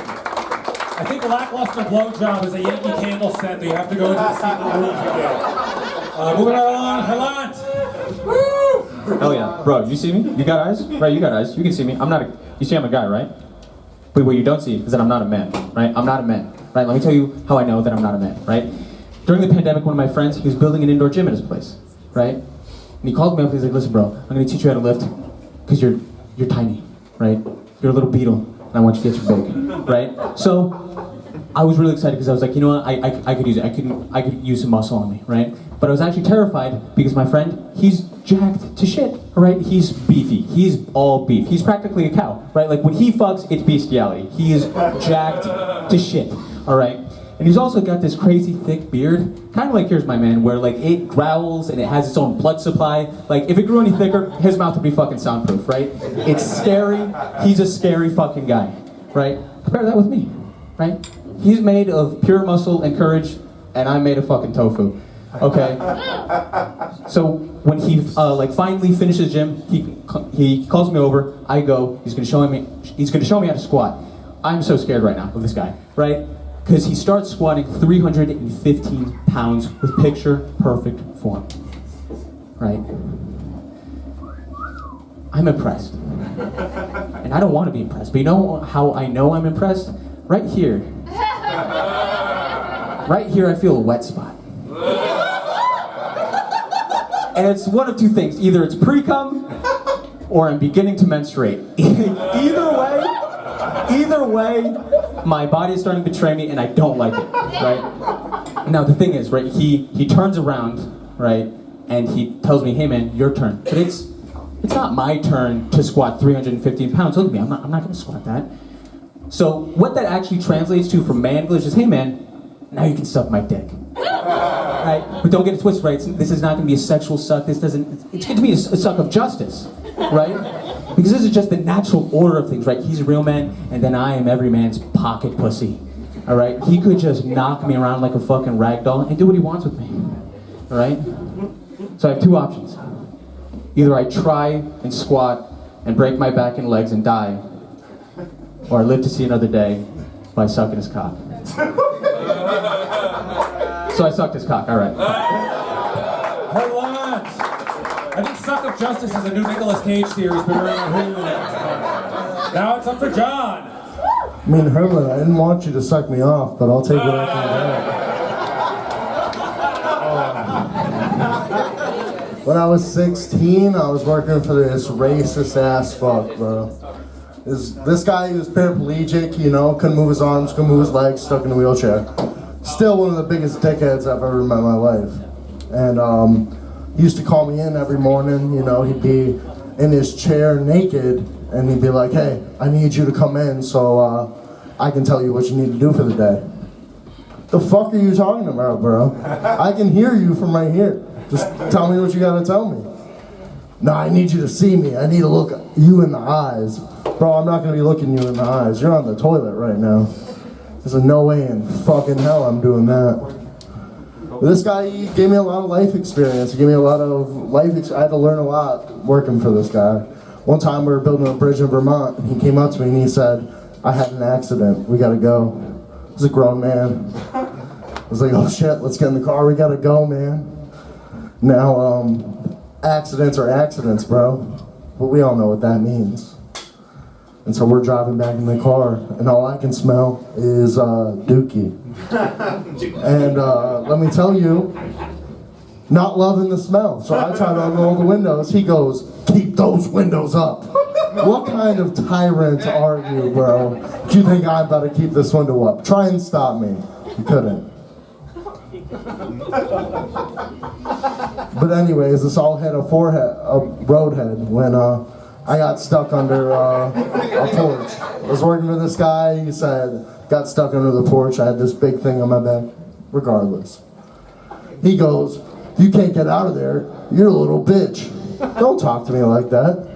I think lackluster blowjob is a Yankee Candle set that you have to go into the secret room to get. Moving right along, Halant. Woo! Hell yeah. Bro, you see me? You got eyes? Right, you got eyes. You can see me. You see I'm a guy, right? But what you don't see is that I'm not a man, right? I'm not a man, right? Let me tell you how I know that I'm not a man, right? During the pandemic, one of my friends, he was building an indoor gym at his place, right? And he called me up and he's like, listen, bro, I'm gonna teach you how to lift because you're tiny, right? You're a little beetle, and I want you to get big, right? So I was really excited because I was like, you know what, I could use it. I could use some muscle on me, right? But I was actually terrified because my friend, he's jacked to shit, all right? He's beefy. He's all beef. He's practically a cow, right? Like when he fucks, it's bestiality. He is jacked to shit, all right? And he's also got this crazy thick beard, kind of like yours, my man, where like it growls and it has its own blood supply. Like if it grew any thicker, his mouth would be fucking soundproof, right? It's scary. He's a scary fucking guy, right? Compare that with me, right? He's made of pure muscle and courage, and I'm made of fucking tofu. Okay. So when he like finally finishes gym, he calls me over. I go. He's gonna show me how to squat. I'm so scared right now of this guy, right? Because he starts squatting 315 pounds with picture perfect form, right? I'm impressed, and I don't want to be impressed. But you know how I know I'm impressed? Right here. Right here, I feel a wet spot. And it's one of two things. Either it's pre-cum, or I'm beginning to menstruate. Either way, my body is starting to betray me, and I don't like it, right? Now, the thing is, right, he turns around, right, and he tells me, hey man, your turn. But it's not my turn to squat 315 pounds. Look at me, I'm not gonna squat that. So what that actually translates to from man English is, hey man, now you can suck my dick. Right? But don't get it twisted, right? This is not going to be a sexual suck. It's going to be a suck of justice, right? Because this is just the natural order of things, right? He's a real man, and then I am every man's pocket pussy. All right? He could just knock me around like a fucking rag doll and do what he wants with me. All right? So I have two options. Either I try and squat and break my back and legs and die, or I live to see another day by sucking his cock. So I sucked his cock, all right. Hold on. I think Suck of Justice is a new Nicolas Cage series, but we're on Hulu next time. Now it's up for John. I mean, Herman, I didn't want you to suck me off, but I'll take what I can get. When I was 16, I was working for this racist ass fuck, bro. This guy, he was paraplegic, you know, couldn't move his arms, couldn't move his legs, stuck in a wheelchair. Still one of the biggest dickheads I've ever met in my life. And he used to call me in every morning, you know, he'd be in his chair naked, and he'd be like, hey, I need you to come in so I can tell you what you need to do for the day. The fuck are you talking about, bro? I can hear you from right here. Just tell me what you gotta tell me. No, I need you to see me. I need to look you in the eyes. Bro, I'm not gonna be looking you in the eyes. You're on the toilet right now. There's no way in fucking hell I'm doing that. This guy, he gave me a lot of life experience. He gave me a lot of I had to learn a lot working for this guy. One time we were building a bridge in Vermont, and he came up to me and he said, I had an accident, we gotta go. He was a grown man. I was like, oh shit, let's get in the car, we gotta go, man. Now, accidents are accidents, bro. But we all know what that means. And so we're driving back in the car, and all I can smell is dookie. And let me tell you, not loving the smell. So I try to unroll the windows. He goes, keep those windows up. What kind of tyrant are you, bro? Do you think I'm about to keep this window up? Try and stop me. You couldn't. But anyways, this all hit a roadhead when I got stuck under a porch. I was working for this guy, he said, got stuck under the porch, I had this big thing on my back, regardless. He goes, you can't get out of there, you're a little bitch. Don't talk to me like that.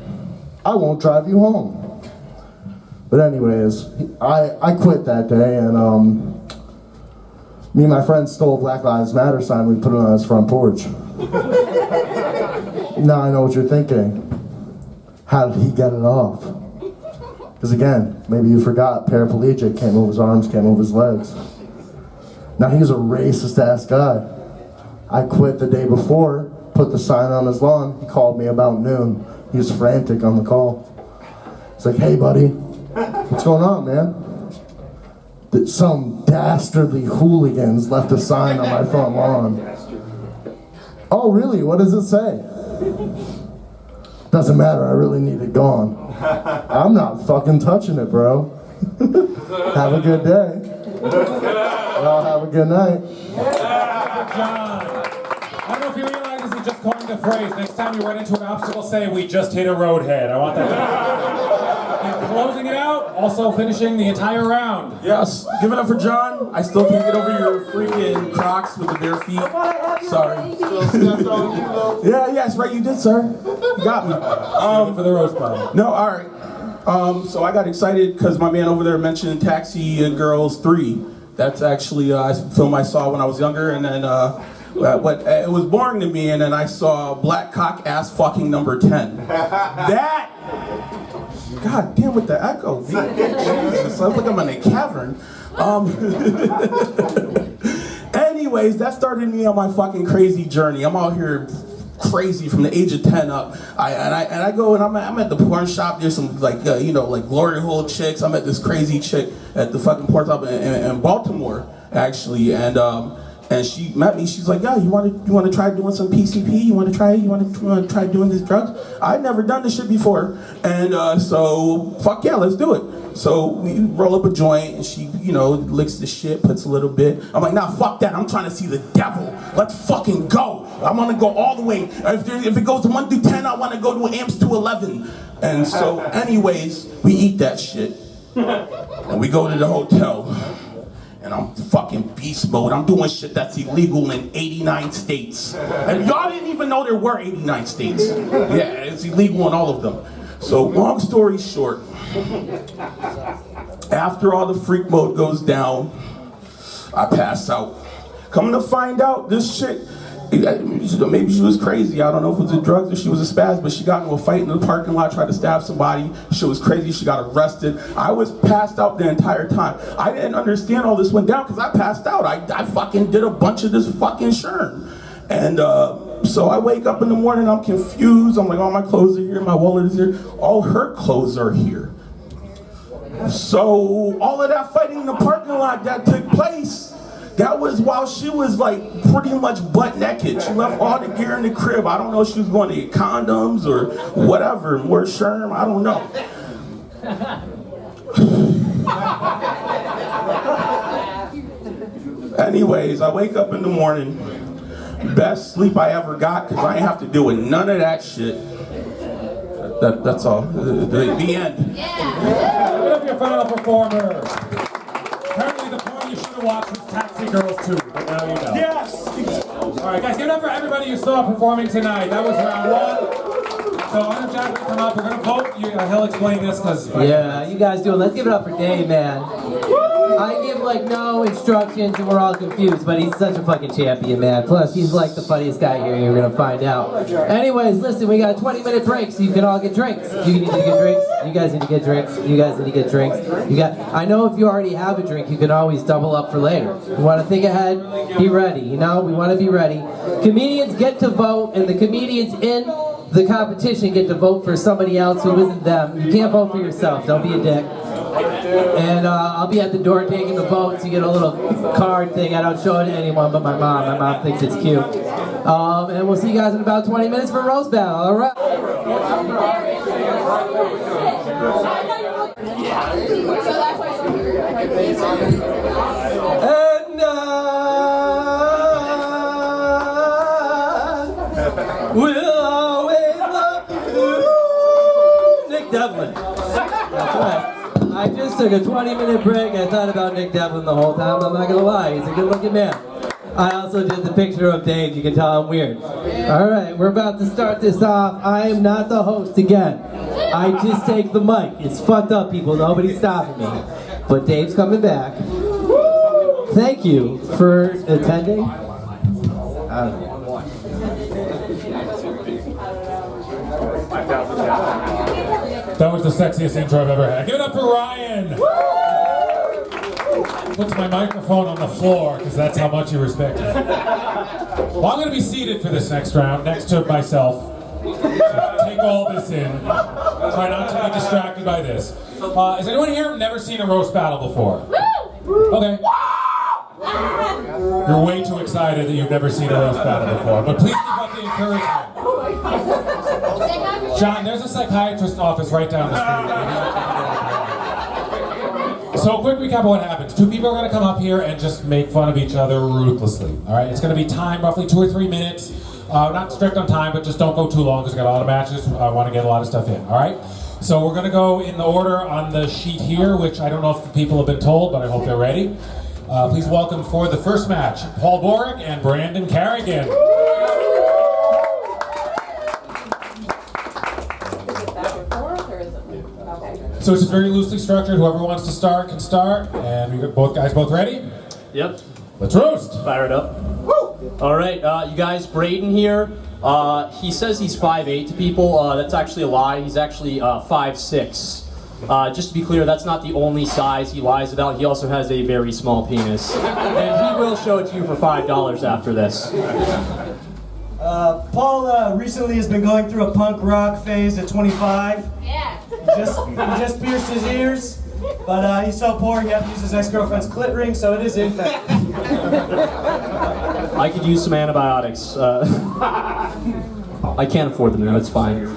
I won't drive you home. But anyways, I quit that day, and me and my friend stole a Black Lives Matter sign, we put it on his front porch. Now I know what you're thinking. How did he get it off? Because again, maybe you forgot, paraplegic, can't move his arms, can't move his legs. Now he's a racist ass guy. I quit the day before, put the sign on his lawn, he called me about noon. He was frantic on the call. He's like, hey buddy, what's going on, man? Some dastardly hooligans left a sign on my front lawn. Oh really, what does it say? Doesn't matter, I really need it gone. I'm not fucking touching it, bro. Have a good day. Well, have a good night. John, I don't know if you realize this is just coined a phrase. Next time you run into an obstacle, say, we just hit a roadhead. I want that to And closing it out, also finishing the entire round. Yes, give it up for John. I still can't get over your freaking Crocs with the bare feet. Sorry. Yeah, yes, right, you did, sir. You got me. For the roast battle. No, all right. So I got excited because my man over there mentioned Taxi Girls 3. That's actually a film I saw when I was younger, and then it was boring to me, and then I saw Black Cock Ass Fucking number 10. That. God damn with the echo. Jesus, I look like I'm in a cavern. Anyways, that started me on my fucking crazy journey. I'm out here crazy from the age of 10 up. I go and I'm at the porn shop. There's some like glory hole chicks. I'm at this crazy chick at the fucking porn shop in Baltimore actually, and she met me. She's like, yeah, you want to try doing some PCP? You want to try doing these drugs? I'd never done this shit before, and so fuck yeah, let's do it. So we roll up a joint, and she, licks the shit, puts a little bit. I'm like, nah, fuck that. I'm trying to see the devil. Let's fucking go. I want to go all the way. If it goes 1 through 10, I want to go to amps to 11. And so, anyways, we eat that shit, and we go to the hotel. And I'm fucking beast mode. I'm doing shit that's illegal in 89 states. And y'all didn't even know there were 89 states. Yeah, it's illegal in all of them. So long story short, after all the freak mode goes down, I pass out. Coming to find out, this chick, maybe she was crazy. I don't know if it was the drugs or she was a spaz, but she got into a fight in the parking lot, tried to stab somebody. She was crazy, she got arrested. I was passed out the entire time. I didn't understand all this went down because I passed out. I fucking did a bunch of this fucking sherm. And so I wake up in the morning, I'm confused. I'm like, all my clothes are here, my wallet is here. All her clothes are here. So all of that fighting in the parking lot that took place, that was while she was like pretty much butt naked. She left all the gear in the crib. I don't know if she was going to get condoms or whatever, more sherm, I don't know. Anyways, I wake up in the morning, best sleep I ever got because I ain't have to deal with none of that shit. That's all. The end. What up your final performer? Apparently the porn you should have watched was Taxi Girls 2, but now you know. Yes! Alright guys, give it up for everybody you saw performing tonight. That was round 1. So I know Jack will come up, we're gonna vote. He'll explain this because yeah, you guys do it. Let's give it up for Dave, man. I give like no instructions and we're all confused, but he's such a fucking champion, man. Plus, he's like the funniest guy here, you're gonna find out. Anyways, listen, we got a 20-minute break so you can all get drinks. You need to get drinks. You guys need to get drinks. You guys need to get drinks. I know if you already have a drink, you can always double up for later. You wanna think ahead? Be ready, you know? We wanna be ready. Comedians get to vote, and the comedians in the competition get to vote for somebody else who isn't them. You can't vote for yourself, don't be a dick. And I'll be at the door taking the votes. You get a little card thing. I don't show it to anyone but my mom. My mom thinks it's cute. And we'll see you guys in about 20 minutes for Roast Battle. All right. And we'll always love you, Nick Devlin. That's right. I just took a 20-minute break. I thought about Nick Devlin the whole time. I'm not gonna lie, he's a good-looking man. I also did the picture of Dave. You can tell I'm weird. All right, we're about to start this off. I am not the host again. I just take the mic. It's fucked up, people. Nobody's stopping me. But Dave's coming back. Thank you for attending. That was the sexiest intro I've ever had. Give it up for Ryan! Puts my microphone on the floor because that's how much you respect me. Well, I'm going to be seated for this next round next to myself. So take all this in. Try not to be distracted by this. Has anyone here never seen a roast battle before? Okay. You're way too excited that you've never seen a roast battle before, but please keep up the encouragement. John, there's a psychiatrist's office right down the street. So, quick recap of what happens. Two people are going to come up here and just make fun of each other ruthlessly. Alright, it's going to be timed roughly 2 or 3 minutes. Not strict on time, but just don't go too long because we got a lot of matches. I want to get a lot of stuff in. Alright? So, we're going to go in the order on the sheet here, which I don't know if the people have been told, but I hope they're ready. Please welcome for the first match, Paul Boric and Brandon Carrigan. So it's just very loosely structured. Whoever wants to start can start. And we got both ready? Yep. Let's roast. Fire it up. All right, you guys, Braden here. He says he's 5'8" to people. That's actually a lie. He's actually 5'6". Just to be clear, that's not the only size he lies about. He also has a very small penis. And he will show it to you for $5 after this. Paul recently has been going through a punk rock phase at 25. Yeah. He just pierced his ears, but he's so poor he had to use his ex-girlfriend's clit ring, so it is infected. I could use some antibiotics. I can't afford them now, it's fine.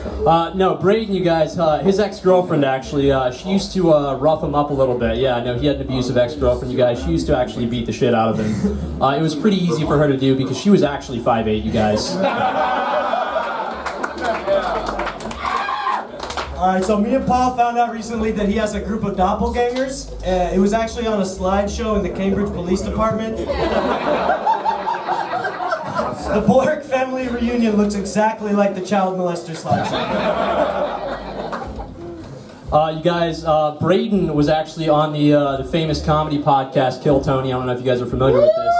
No, Braden, you guys, his ex-girlfriend actually, she used to rough him up a little bit. Yeah, no, he had an abusive ex-girlfriend, you guys. She used to actually beat the shit out of him. It was pretty easy for her to do because she was actually 5'8", you guys. Alright, so me and Paul found out recently that he has a group of doppelgangers. It was actually on a slideshow in the Cambridge Police Department. The Bork family reunion looks exactly like the child molester slideshow. You guys, Braden was actually on the famous comedy podcast Kill Tony. I don't know if you guys are familiar with this.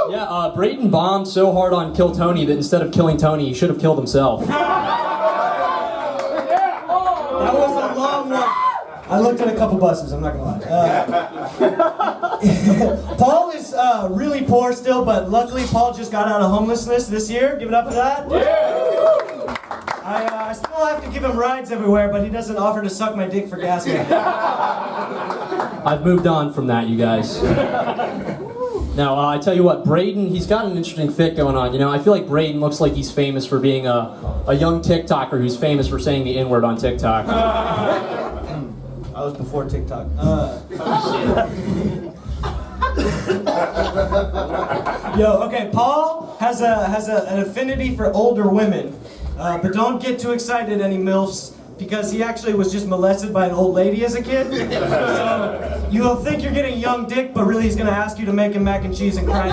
Yeah, Braden bombed so hard on Kill Tony that instead of killing Tony, he should have killed himself. That was a long one. I looked at a couple buses, I'm not gonna lie. Paul is really poor still, but luckily Paul just got out of homelessness this year. Give it up for that. I still have to give him rides everywhere, but he doesn't offer to suck my dick for gas money. I've moved on from that, you guys. Now, I tell you what, Braden, he's got an interesting fit going on. You know, I feel like Braden looks like he's famous for being a young TikToker who's famous for saying the N-word on TikTok. I was before TikTok. Yo, okay, Paul has an affinity for older women, but don't get too excited, any MILFs, because he actually was just molested by an old lady as a kid. So you'll think you're getting young dick, but really he's gonna ask you to make him mac and cheese and cry.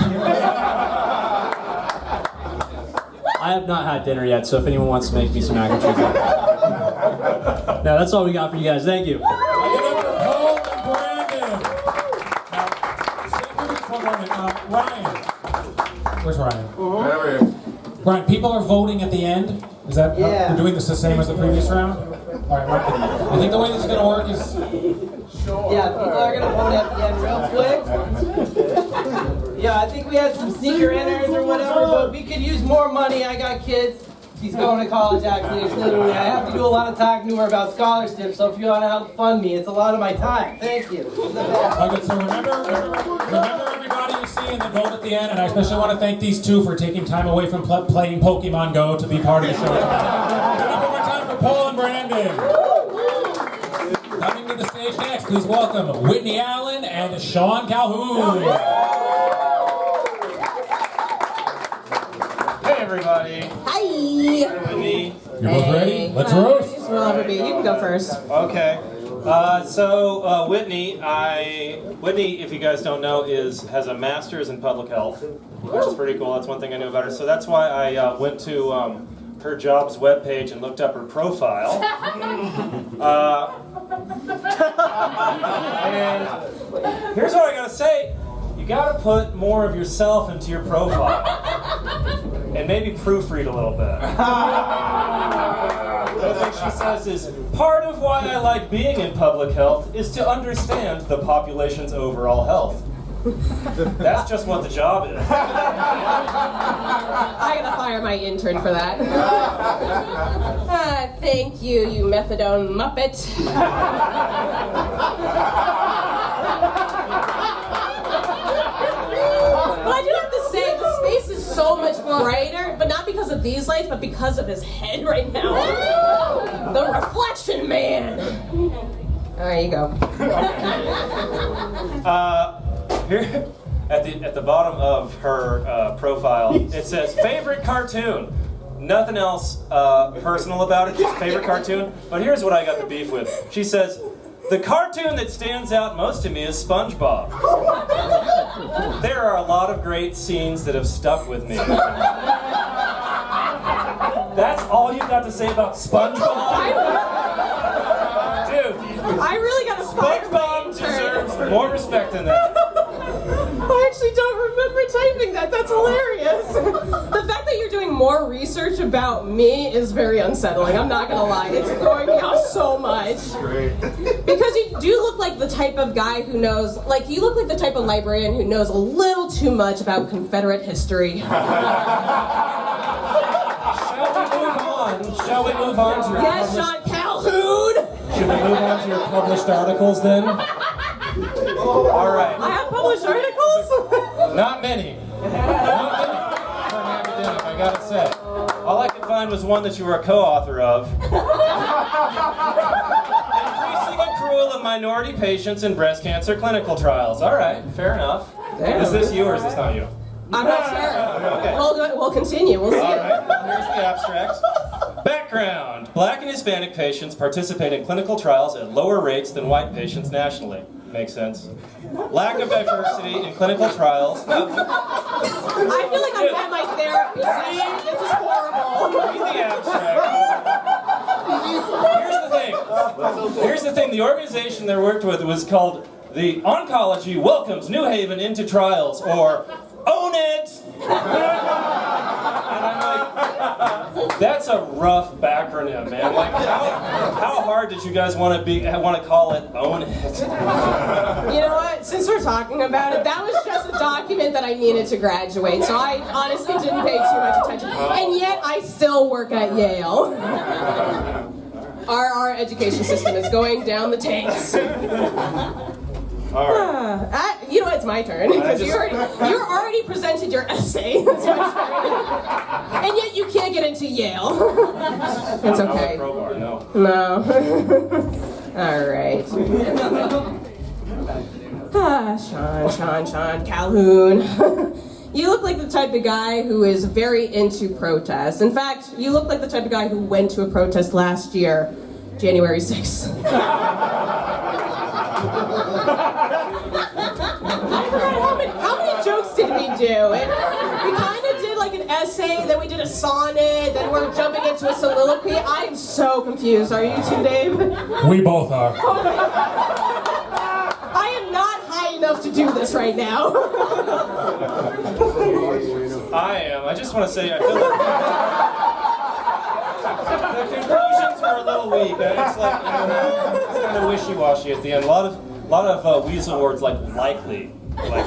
I have not had dinner yet, so if anyone wants to make me some mac and cheese. No, that's all we got for you guys. Thank you. Ryan. Where's Ryan? Right over here. Ryan, people are voting at the end. Is that we're doing this the same as the previous round? All right, Ryan. I think the way this is going to work is... Yeah, people are going to vote at the end real quick. Yeah, I think we had some sneaker enters or whatever, but we could use more money. I got kids. She's going to college, actually. It's literally, I have to do a lot of talking to her about scholarships, so if you want to help fund me, it's a lot of my time. Thank you. Okay, so remember everybody you see and then vote at the end, and I especially want to thank these two for taking time away from playing Pokemon Go to be part of the show. Give it up one more time for Paul and Brandon. Coming to the stage next, please welcome Whitney Allen and Sean Calhoun. Hey everybody. Hi. Whitney. You're both ready? Let's roast. You can go first. Okay. Whitney, if you guys don't know, has a master's in public health, which is pretty cool. That's one thing I knew about her. So that's why I went to her job's webpage and looked up her profile. And here's what I gotta say. You gotta put more of yourself into your profile. And maybe proofread a little bit. The thing she says is, part of why I like being in public health is to understand the population's overall health. That's just what the job is. I gotta fire my intern for that. Thank you, you methadone muppet. But I do have to say, the space is so much brighter, but not because of these lights, but because of his head right now. The reflection, man. There you go. Here, at the bottom of her profile, it says favorite cartoon. Nothing else personal about it, just favorite cartoon. But here's what I got the beef with. She says, the cartoon that stands out most to me is SpongeBob. There are a lot of great scenes that have stuck with me. That's all you've got to say about SpongeBob? Dude, I really gotta fire my intern. deserves more respect than that. I actually don't remember typing that. That's hilarious. The fact that you're doing more research about me is very unsettling. I'm not gonna lie. It's throwing me off so much. Great. Because you do look like the type of guy who knows, like you look like the type of librarian who knows a little too much about Confederate history. Shall we move on to your Yes, Sean Calhoun! Should we move on to your published articles then? All right. I have published articles? Not many. Not many for an academic, I gotta say. All I could find was one that you were a co-author of. Increasing accrual of minority patients in breast cancer clinical trials. All right, fair enough. Damn. Is this you or is this not you? I'm not sure. Okay. We'll continue. We'll see. All right, here's the abstract. Background. Black and Hispanic patients participate in clinical trials at lower rates than white patients nationally. Makes sense. Lack of diversity in clinical trials. I feel like I'm at my therapy session. This is horrible. Read the abstract. Here's the thing. The organization they worked with was called the Oncology Welcomes New Haven into Trials, or Own It. And I'm like, that's a rough backronym, man. Like, how hard did you guys want to call it Own It? You know what? Since we're talking about it, that was just a document that I needed to graduate, so I honestly didn't pay too much attention. And yet, I still work at Yale. Our education system is going down the tanks. All right. You know what? It's my turn because you already presented your essay. It's my turn. And yet you can't get into Yale. It's okay. No. All right. Sean Calhoun. You look like the type of guy who is very into protests. In fact, you look like the type of guy who went to a protest last year, January 6th. How many jokes did we do? We kind of did like an essay, then we did a sonnet, then we're jumping into a soliloquy. I am so confused. Are you too, Dave? We both are. I am not high enough to do this right now. I am. I just want to say I feel like the conclusions were a little weak. It's like it's kind of wishy-washy at the end. A lot of weasel words like likely. Like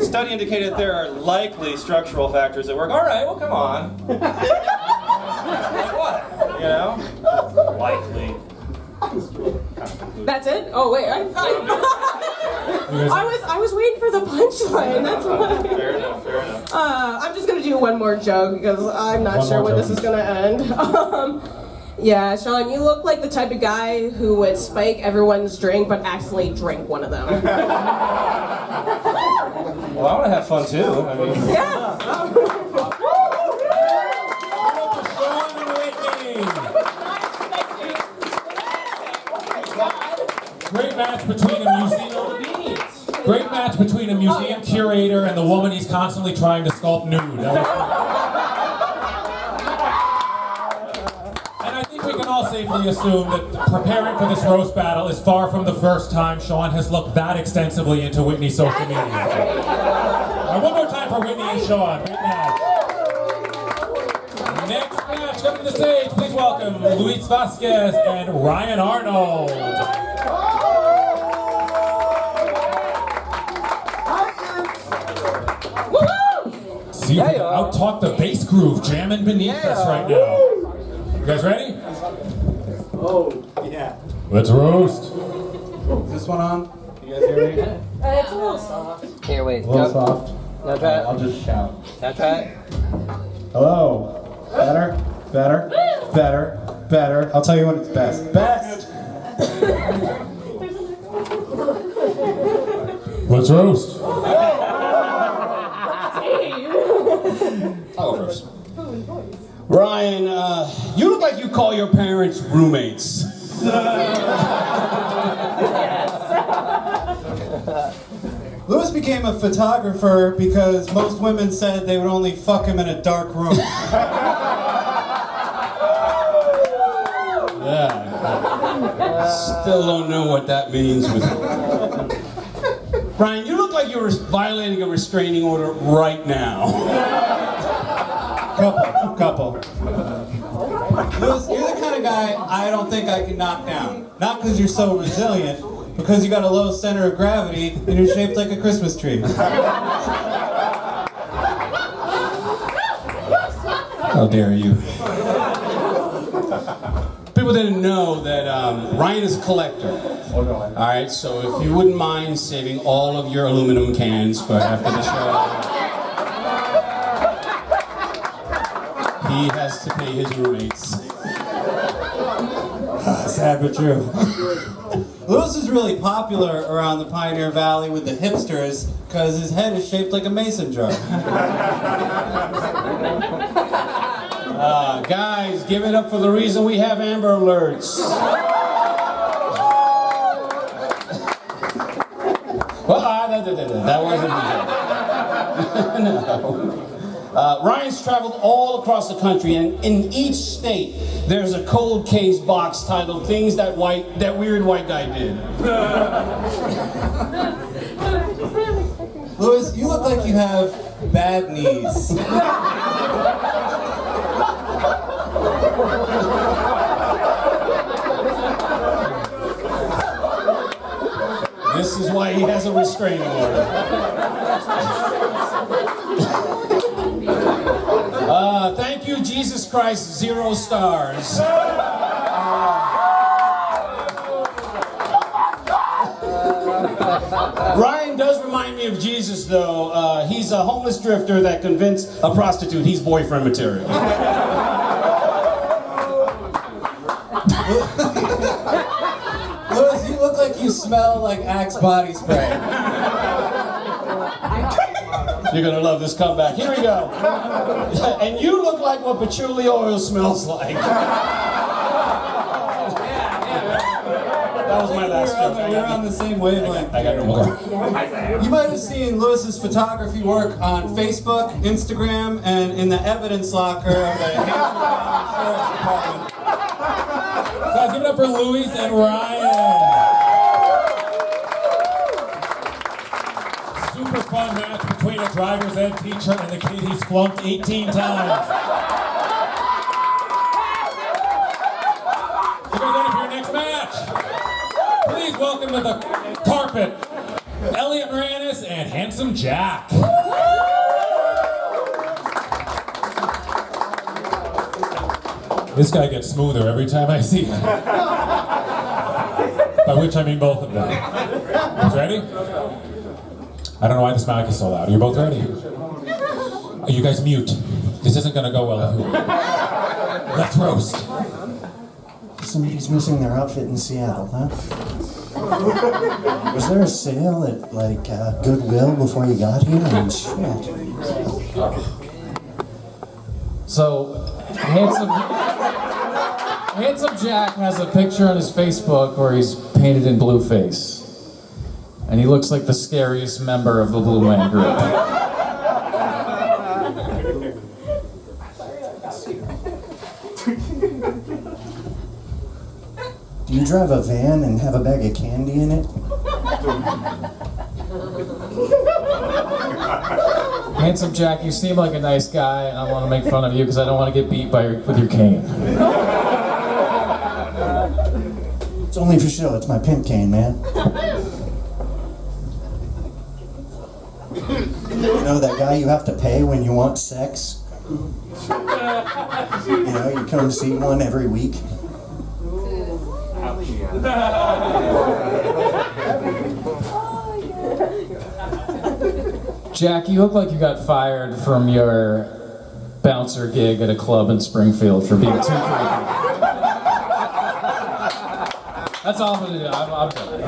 study indicated there are likely structural factors at work. All right, well come on. Like what? You know? Likely. That's it? Oh wait, I was waiting for the punchline. That's what. Fair enough. I'm just gonna do one more joke because I'm not sure when this is gonna end. Yeah, Sean, you look like the type of guy who would spike everyone's drink but accidentally drink one of them. Well, I want to have fun too. I mean. Yeah. Great match between a museum curator and the woman he's constantly trying to sculpt nude. And I think we can all safely assume that preparing for this roast battle is far from the first time Sean has looked that extensively into Whitney's social media. All right, one more time for Whitney and Sean. Great match. Next match, come to the stage. Please welcome Luis Vasquez and Ryan Arnold. See if we can out-talk the bass groove jamming beneath us right now. You guys ready? Oh, yeah. Let's roast. Is this one on? You guys hear me? It's a little soft. Here, wait. A little soft. Now try it. I'll just shout. Now try it. Hello. Better. I'll tell you when it's best. Best. Let's roast. I'll go first. Ryan, you look like you call your parents roommates. Lewis became a photographer because most women said they would only fuck him in a dark room. Yeah. Still don't know what that means. Ryan, you look like you're violating a restraining order right now. Couple. Lewis, you're the kind of guy I don't think I can knock down. Not because you're so resilient, because you got a low center of gravity and you're shaped like a Christmas tree. How dare you? People didn't know that Ryan is a collector. All right, so if you wouldn't mind saving all of your aluminum cans for after the show. He has to pay his roommates. Sad but true. Lewis is really popular around the Pioneer Valley with the hipsters because his head is shaped like a mason jar. Guys, give it up for the reason we have Amber Alerts. Well, that wasn't me. No. Ryan's traveled all across the country, and in each state, there's a cold case box titled "Things That Weird White Guy Did." Louis, you look like you have bad knees. This is why he has a restraining order. Thank you, Jesus Christ, 0 stars. Ryan does remind me of Jesus, though. He's a homeless drifter that convinced a prostitute he's boyfriend material. Louis, you look like you smell like Axe body spray. You're gonna love this comeback. Here we go. And you look like what patchouli oil smells like. That was my last joke. We're on the same wavelength. I got no more. You might have seen Lewis's photography work on Facebook, Instagram, and in the evidence locker of the Hampshire Sheriff's Department. Guys, give it up for Louis and Ryan. Super fun match between a driver's ed teacher and the kid he's flunked 18 times. You guys ready for your next match? Please welcome to the carpet, Elliot Moranis and Handsome Jack. This guy gets smoother every time I see him. By which I mean both of them. You guys ready? I don't know why this mic is so loud. Are you both ready? You guys mute. This isn't gonna go well. Let's roast. Somebody's missing their outfit in Seattle, huh? Was there a sale at, like, Goodwill before you got here? And shit. So, Handsome Jack has a picture on his Facebook where he's painted in blueface. And he looks like the scariest member of the Blue Man Group. Do you drive a van and have a bag of candy in it? Handsome Jack, you seem like a nice guy, and I want to make fun of you because I don't want to get beat with your cane. It's only for show. It's my pimp cane, man. You know that guy you have to pay when you want sex? You know, you come see one every week. Jack, you look like you got fired from your bouncer gig at a club in Springfield for being too creepy. That's all I'm gonna do. I'm done.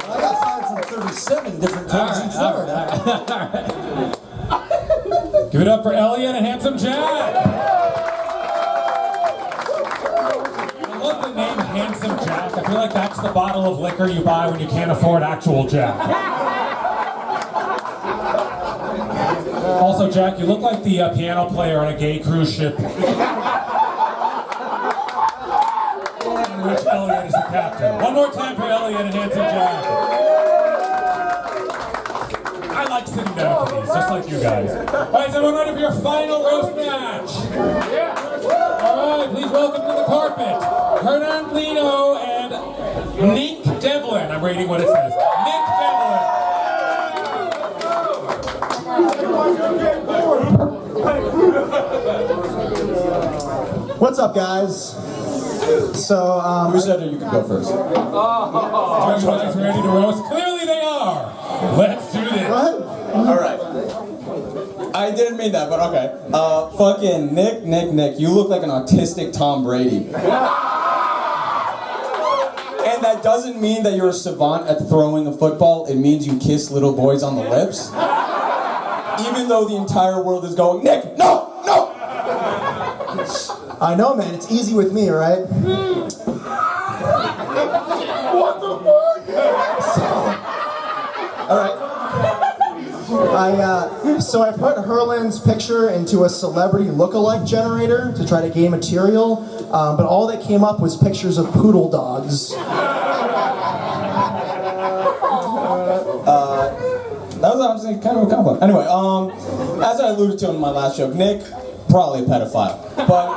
I got fired from 37 different clubs in Florida. Give it up for Elliot and Handsome Jack. I love the name Handsome Jack. I feel like that's the bottle of liquor you buy when you can't afford actual Jack. Also, Jack, you look like the piano player on a gay cruise ship. In which Elliot is the captain. One more time for Elliot and Handsome Jack. I like sitting down for these, just like you guys. All right, is everyone ready for your final roast match? All right, please welcome to the carpet, Hernan Lino and Nick Devlin. I'm reading what it says. Nick Devlin. What's up, guys? So, who said that you could go first? Are you guys ready to roast? Clearly they are. Let's do this. All right. I didn't mean that, but okay. Fucking Nick, you look like an autistic Tom Brady. And that doesn't mean that you're a savant at throwing a football. It means you kiss little boys on the lips. Even though the entire world is going, Nick, no! I know, man. It's easy with me, right? What the fuck? All right. So I put Herland's picture into a celebrity look-alike generator to try to gain material, but all that came up was pictures of poodle dogs. That was honestly kind of a compliment. Anyway, as I alluded to in my last joke, Nick, probably a pedophile, but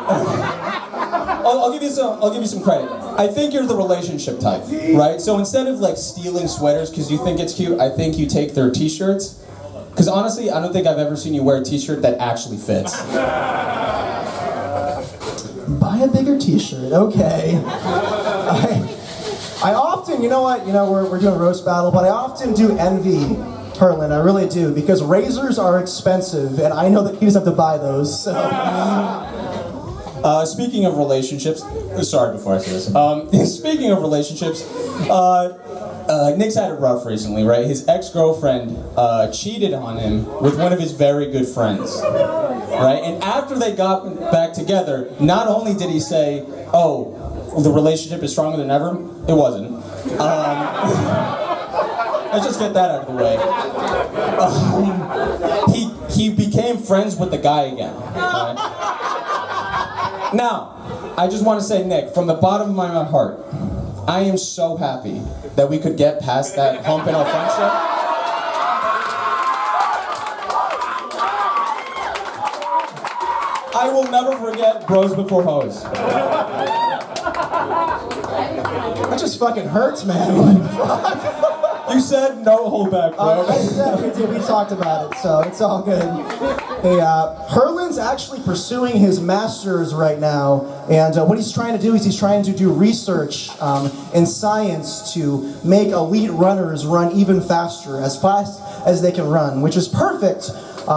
I'll give you some credit. I think you're the relationship type, right? So instead of like stealing sweaters because you think it's cute, I think you take their t-shirts. Because honestly, I don't think I've ever seen you wear a t-shirt that actually fits. Buy a bigger t-shirt, okay. I often, you know what, we're doing a roast battle, but I often do envy Herland, I really do, because razors are expensive, and I know that he doesn't have to buy those, so. Speaking of relationships, sorry before I say this. Speaking of relationships, Nick's had it rough recently, right? His ex-girlfriend cheated on him with one of his very good friends, right? And after they got back together, not only did he say, "Oh, the relationship is stronger than ever," it wasn't. Let's just get that out of the way. He became friends with the guy again. Right? Now, I just want to say, Nick, from the bottom of my heart, I am so happy that we could get past that hump in our friendship. I will never forget Bros Before Hoes. That just fucking hurts, man. You said no hold back, bro. I said we talked about it, so it's all good. Hey, Herland's actually pursuing his master's right now, and what he's trying to do is he's trying to do research in science to make elite runners run even faster, as fast as they can run, which is perfect,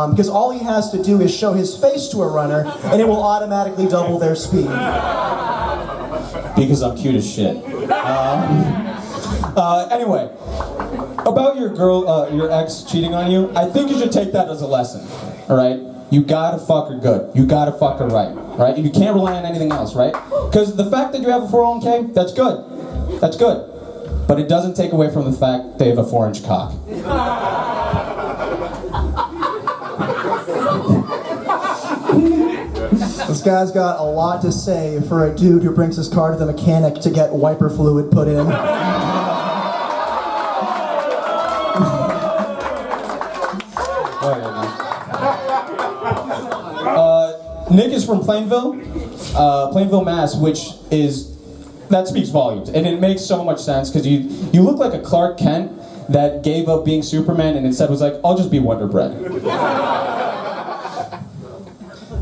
because all he has to do is show his face to a runner, and it will automatically double their speed. Because I'm cute as shit. Anyway, about your your ex cheating on you, I think you should take that as a lesson, all right? You gotta fuck her good. You gotta fuck her right, right? You can't rely on anything else, right? Because the fact that you have a 401k, that's good. That's good. But it doesn't take away from the fact they have a 4-inch cock. This guy's got a lot to say for a dude who brings his car to the mechanic to get wiper fluid put in. Nick is from Plainville, Mass, which that speaks volumes, and it makes so much sense because you look like a Clark Kent that gave up being Superman and instead was like, I'll just be Wonder Bread.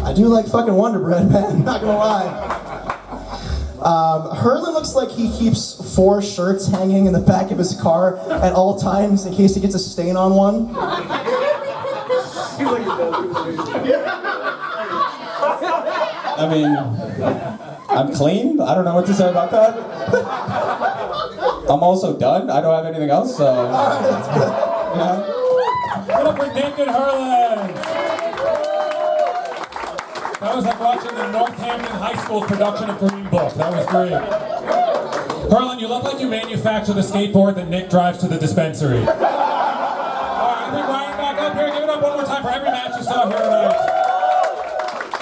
I do like fucking Wonder Bread, man, not gonna lie. Herland looks like he keeps 4 shirts hanging in the back of his car at all times in case he gets a stain on one. I mean, I'm clean. I don't know what to say about that. I'm also done. I don't have anything else, so. Yeah. Put up for Nick and Herland. That was like watching the Northampton High School production of Green Book. That was great. Herland, you look like you manufacture the skateboard that Nick drives to the dispensary. All right, I think Ryan back up here. Give it up one more time for every match you saw here tonight.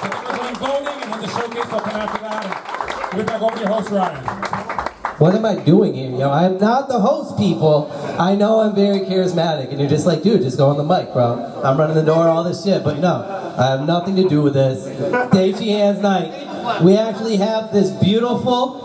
We're doing voting, and then the showcase will come after that. And give it back over to your host, Ryan. What am I doing here? I'm not the host, people. I know I'm very charismatic, and you're just like, dude, just go on the mic, bro. I'm running the door, all this shit, but no, I have nothing to do with this. Dave Sheehan's night. We actually have this beautiful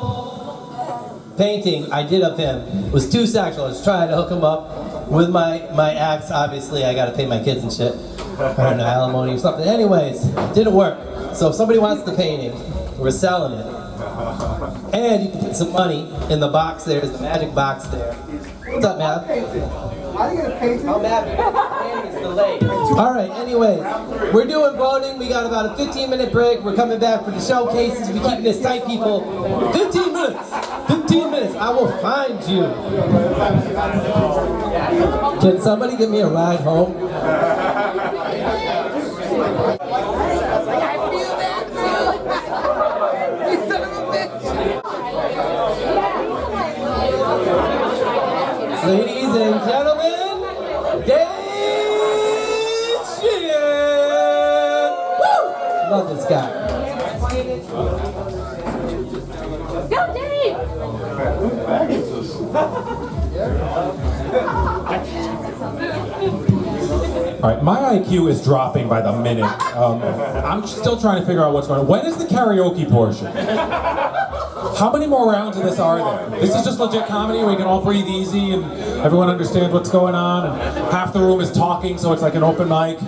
painting I did of him. It was too sexual. I was trying to hook him up with my ex. Obviously, I gotta pay my kids and shit. I don't know, alimony or something. Anyways, didn't work. So if somebody wants the painting, we're selling it. And you can put some money in the box there. There's a magic box there. What's up, Matt? I get a painting. Oh, Matt, it's delayed. All right, anyway, we're doing voting. We got about a 15-minute break. We're coming back for the showcases. We're keeping this tight, people. 15 minutes. 15 minutes. I will find you. Can somebody give me a ride home? Ladies and gentlemen, Go, Dave! All right, my IQ is dropping by the minute. I'm still trying to figure out what's going on. When is the karaoke portion? How many more rounds of this are there? This is just legit comedy where we can all breathe easy and everyone understands what's going on and half the room is talking, so it's like an open mic.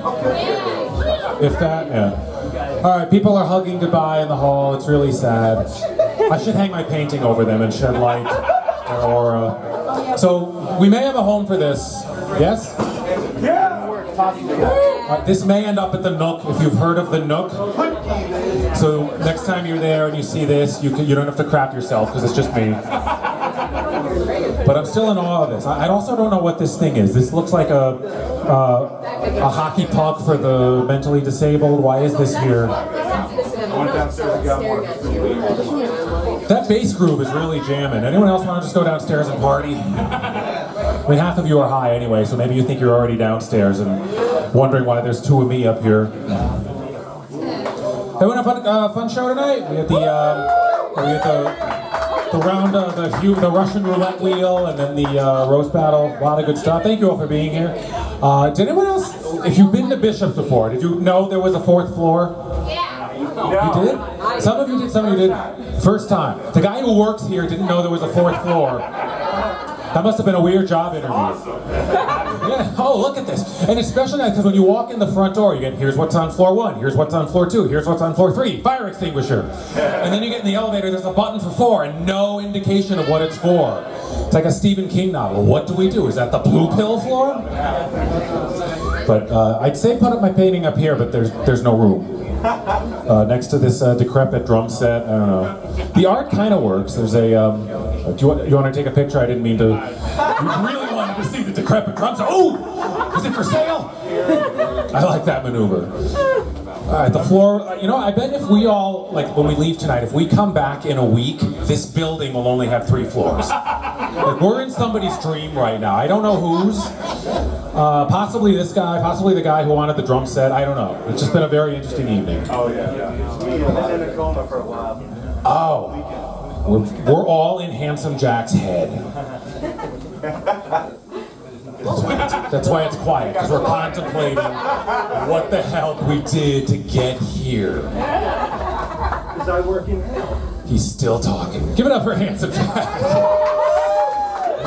If that, yeah. All right, people are hugging goodbye in the hall. It's really sad. I should hang my painting over them and shed light their aura. So we may have a home for this. Yes? Yeah. This may end up at the Nook, if you've heard of the Nook. So next time you're there and you see this, you don't have to crap yourself because it's just me. But I'm still in awe of this. I also don't know what this thing is. This looks like a hockey puck for the mentally disabled. Why is this here? That bass groove is really jamming. Anyone else want to just go downstairs and party? I mean, half of you are high anyway, so maybe you think you're already downstairs and wondering why there's two of me up here. Having a fun show tonight. We had the round of the Russian roulette wheel, and then the roast battle. A lot of good stuff. Thank you all for being here. Did anyone else? If you've been to Bishop's before, did you know there was a fourth floor? Yeah. You did? Some of you did. Some of you did. First time. The guy who works here didn't know there was a fourth floor. That must have been a weird job interview. Yeah. Oh, look at this. And especially because when you walk in the front door, you get, here's what's on floor 1, here's what's on floor 2, here's what's on floor 3, fire extinguisher. And then you get in the elevator, there's a button for 4 and no indication of what it's for. It's like a Stephen King novel. What do we do? Is that the blue pill floor? But I'd say put up my painting up here, but there's no room. Next to this decrepit drum set, I don't know. The art kind of works. There's a, you want to take a picture? I didn't mean to. You really wanted to see the decrepit drum set. Oh! Is it for sale? I like that maneuver. All right, the floor, you know, I bet if we all, like when we leave tonight, if we come back in a week, this building will only have 3 floors. Like, we're in somebody's dream right now. I don't know whose. Possibly this guy, possibly the guy who wanted the drum set. I don't know. It's just been a very interesting evening. Oh, yeah. We've been in a coma for a while. Oh. We're all in Handsome Jack's head. That's why it's quiet, because we're contemplating what the hell we did to get here. Is I working? He's still talking. Give it up for Handsome Jack.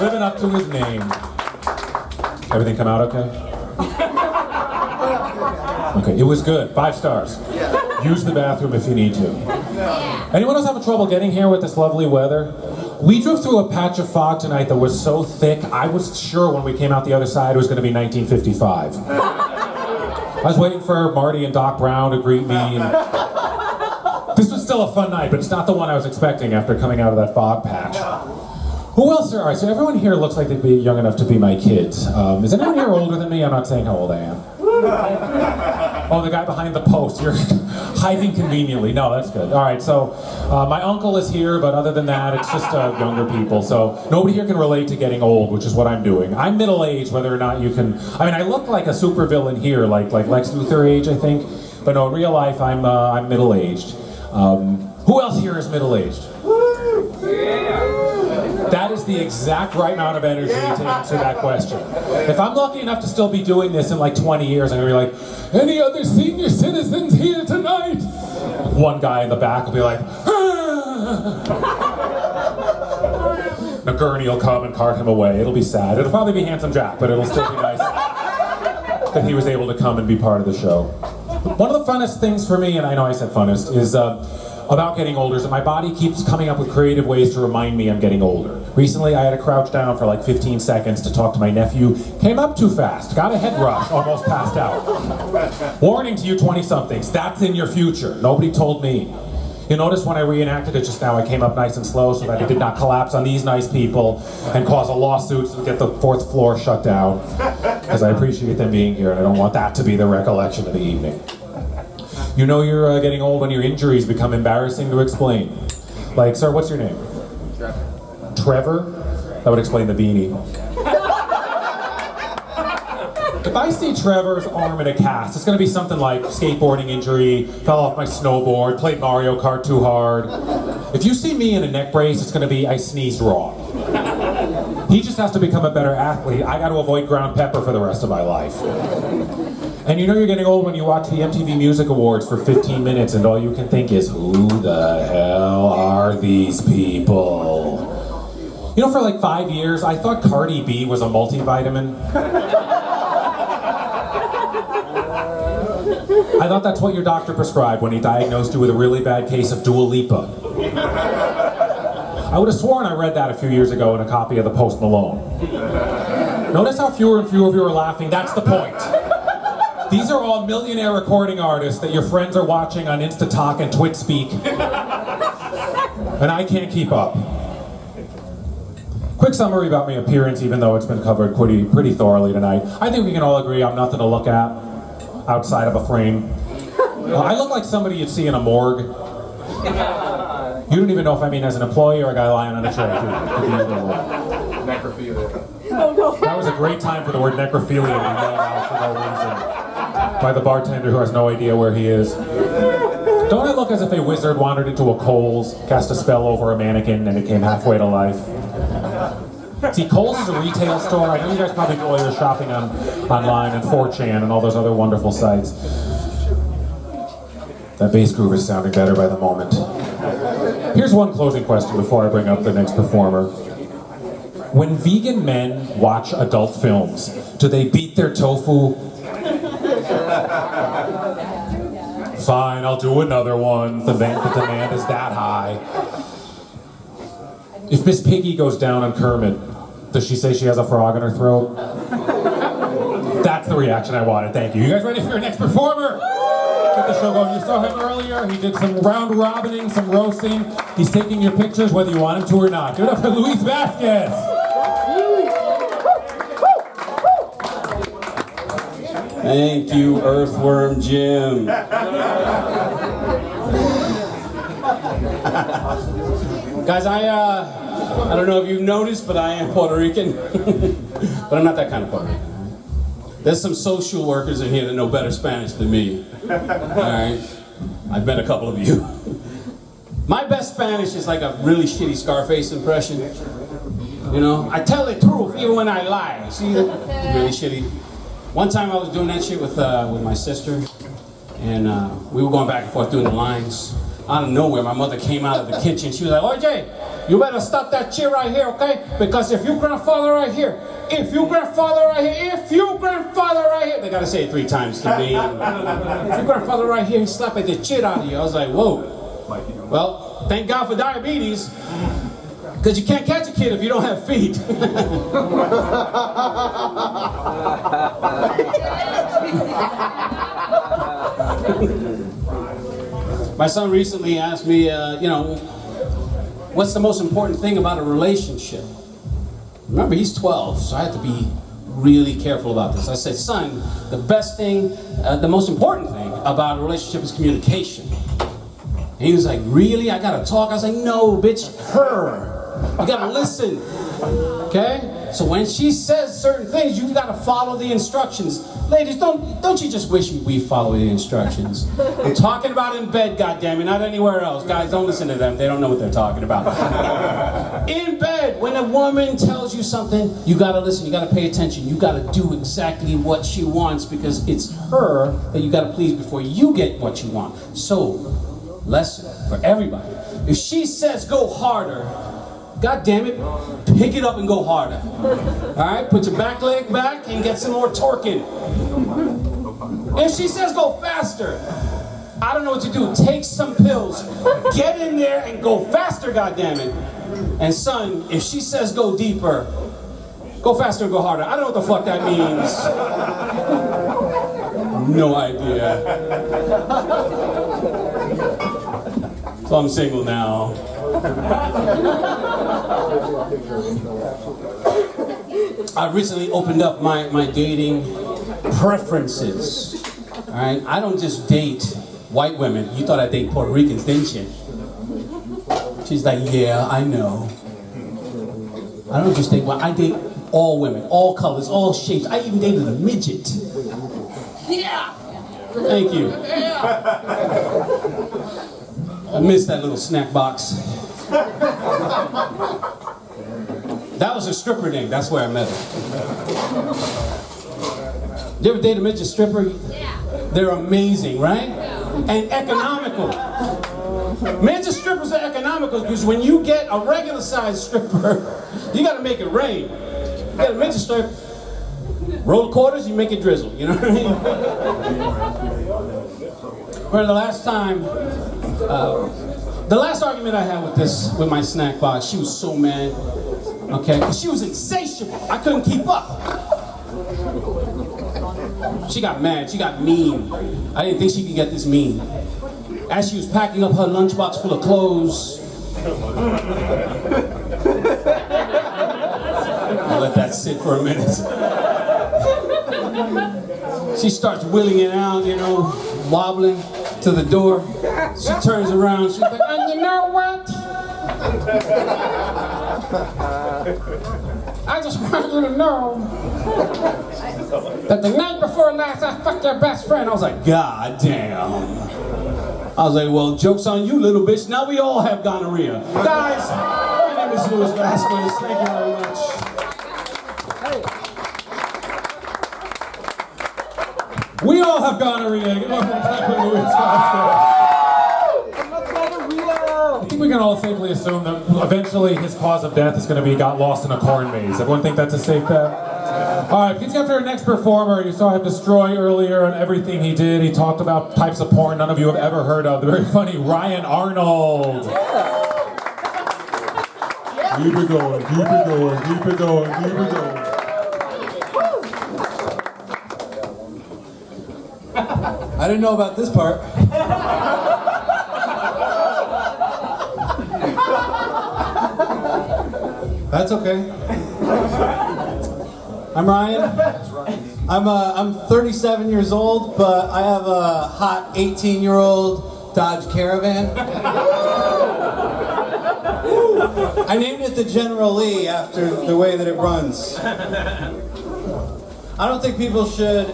Living up to his name. Everything come out okay? Okay, it was good. 5 stars. Use the bathroom if you need to. Anyone else having trouble getting here with this lovely weather? We drove through a patch of fog tonight that was so thick, I was sure when we came out the other side it was going to be 1955. I was waiting for Marty and Doc Brown to greet me. And this was still a fun night, but it's not the one I was expecting after coming out of that fog patch. Who else? All right, so everyone here looks like they'd be young enough to be my kids. Is anyone here older than me? I'm not saying how old I am. Oh, the guy behind the post. You're hiding conveniently. No, that's good. All right, so my uncle is here, but other than that, it's just younger people. So nobody here can relate to getting old, which is what I'm doing. I'm middle-aged, whether or not you can... I mean, I look like a supervillain here, like Lex Luthor age, I think. But no, in real life, I'm middle-aged. Who else here is middle-aged? That is the exact right amount of energy to answer that question. If I'm lucky enough to still be doing this in like 20 years, I'm going to be like, any other senior citizens here tonight? One guy in the back will be like, a gurney will come and cart him away. It'll be sad. It'll probably be Handsome Jack, but it'll still be nice that he was able to come and be part of the show. One of the funnest things for me, and I know I said funnest, is about getting older, is that my body keeps coming up with creative ways to remind me I'm getting older. Recently, I had to crouch down for like 15 seconds to talk to my nephew. Came up too fast, got a head rush, almost passed out. Warning to you 20-somethings, that's in your future. Nobody told me. You notice when I reenacted it just now, I came up nice and slow so that it did not collapse on these nice people and cause a lawsuit to get the 4th floor shut down. Because I appreciate them being here and I don't want that to be the recollection of the evening. You know you're getting old when your injuries become embarrassing to explain. Like, sir, what's your name? Trevor. That would explain the beanie. If I see Trevor's arm in a cast, it's gonna be something like skateboarding injury, fell off my snowboard, played Mario Kart too hard. If you see me in a neck brace, it's gonna be I sneezed wrong. He just has to become a better athlete. I gotta avoid ground pepper for the rest of my life. And you know you're getting old when you watch the MTV Music Awards for 15 minutes and all you can think is, who the hell are these people? You know, for like 5 years, I thought Cardi B was a multivitamin. I thought that's what your doctor prescribed when he diagnosed you with a really bad case of Dua Lipa. I would have sworn I read that a few years ago in a copy of the Post Malone. Notice how fewer and fewer of you are laughing? That's the point. These are all millionaire recording artists that your friends are watching on InstaTalk and TwitSpeak. And I can't keep up. Quick summary about my appearance, even though it's been covered pretty thoroughly tonight. I think we can all agree I'm nothing to look at outside of a frame. I look like somebody you'd see in a morgue. You don't even know if I mean as an employee or a guy lying on a tray. Necrophilia. That was a great time for the word necrophilia to be yelled out for no reason by the bartender who has no idea where he is. Don't I look as if a wizard wandered into a Kohl's, cast a spell over a mannequin, and it came halfway to life? See, Kohl's is a retail store. I know you guys probably do all your shopping online and 4chan and all those other wonderful sites. That bass groove is sounding better by the moment. Here's one closing question before I bring up the next performer. When vegan men watch adult films, do they beat their tofu? Fine, I'll do another one. The demand is that high. If Miss Piggy goes down on Kermit, does she say she has a frog in her throat? That's the reaction I wanted, thank you. You guys ready for your next performer? Get the show going. You saw him earlier. He did some round robining, some roasting. He's taking your pictures whether you want him to or not. Give it up for Luis Vasquez. Thank you, Earthworm Jim. Guys, I don't know if you've noticed, but I am Puerto Rican. But I'm not that kind of Puerto Rican. There's some social workers in here that know better Spanish than me. All right? I've met a couple of you. My best Spanish is like a really shitty Scarface impression. You know, I tell the truth even when I lie. See, really shitty. One time I was doing that shit with my sister, and we were going back and forth doing the lines. Out of nowhere, my mother came out of the kitchen. She was like, "Oye, you better stop that shit right here, okay? Because if you grandfather right here, if you grandfather right here, if you grandfather right here," they gotta say it 3 times to me. "If you grandfather right here, he's slapping the shit out of you." I was like, whoa. Well, thank God for diabetes, because you can't catch a kid if you don't have feet. My son recently asked me, you know, what's the most important thing about a relationship? Remember, he's 12, so I have to be really careful about this. I said, son, the best thing, the most important thing about a relationship is communication. And he was like, really? I gotta talk? I was like, no, bitch, her. You gotta listen, okay? So when she says certain things, you gotta follow the instructions. Ladies, don't you just wish we follow the instructions? I'm talking about in bed, goddammit, not anywhere else. Guys, don't listen to them. They don't know what they're talking about. In bed, when a woman tells you something, you gotta listen, you gotta pay attention. You gotta do exactly what she wants because it's her that you gotta please before you get what you want. So, lesson for everybody. If she says go harder, God damn it, pick it up and go harder. Alright, put your back leg back and get some more torque in. If she says go faster, I don't know what to do. Take some pills, get in there and go faster, God damn it. And son, if she says go deeper, go faster and go harder. I don't know what the fuck that means. No idea. So I'm single now. I recently opened up my dating preferences. All right, I don't just date white women. You thought I date Puerto Ricans, didn't you? She's like, yeah, I know. I don't just date I date all women, all colors, all shapes. I even dated a midget. Yeah. Thank you. I missed that little snack box. That was a stripper name. That's where I met her. You ever date a midget stripper? Yeah. They're amazing, right? And economical. Midget strippers are economical because when you get a regular sized stripper, you got to make it rain. You get a midget stripper, roll quarters, you make it drizzle. You know what I mean? Well, the last argument I had with my snack box, she was so mad. Okay, she was insatiable. I couldn't keep up. She got mad. She got mean. I didn't think she could get this mean. As she was packing up her lunchbox full of clothes, I'll let that sit for a minute. She starts wheeling it out, you know, wobbling to the door. She turns around. She's like, and you know what? I just want you to know that the night before last I fucked your best friend. I was like, God damn. I was like, well, joke's on you, little bitch. Now we all have gonorrhea. Guys, my name is Louis Vasquez. Thank you very much. We all have gonorrhea. Give up for Louis Vasquez. I think we can all safely assume that eventually his cause of death is going to be got lost in a corn maze. Everyone think that's a safe bet? All right, please get to our next performer. You saw him destroy earlier and everything he did. He talked about types of porn none of you have ever heard of. The very funny Ryan Arnold. Keep it going, keep it going, keep it going, keep it going. I didn't know about this part. That's okay. I'm Ryan. I'm 37 years old, but I have a hot 18-year-old Dodge Caravan. I named it the General Lee after the way that it runs. I don't think people should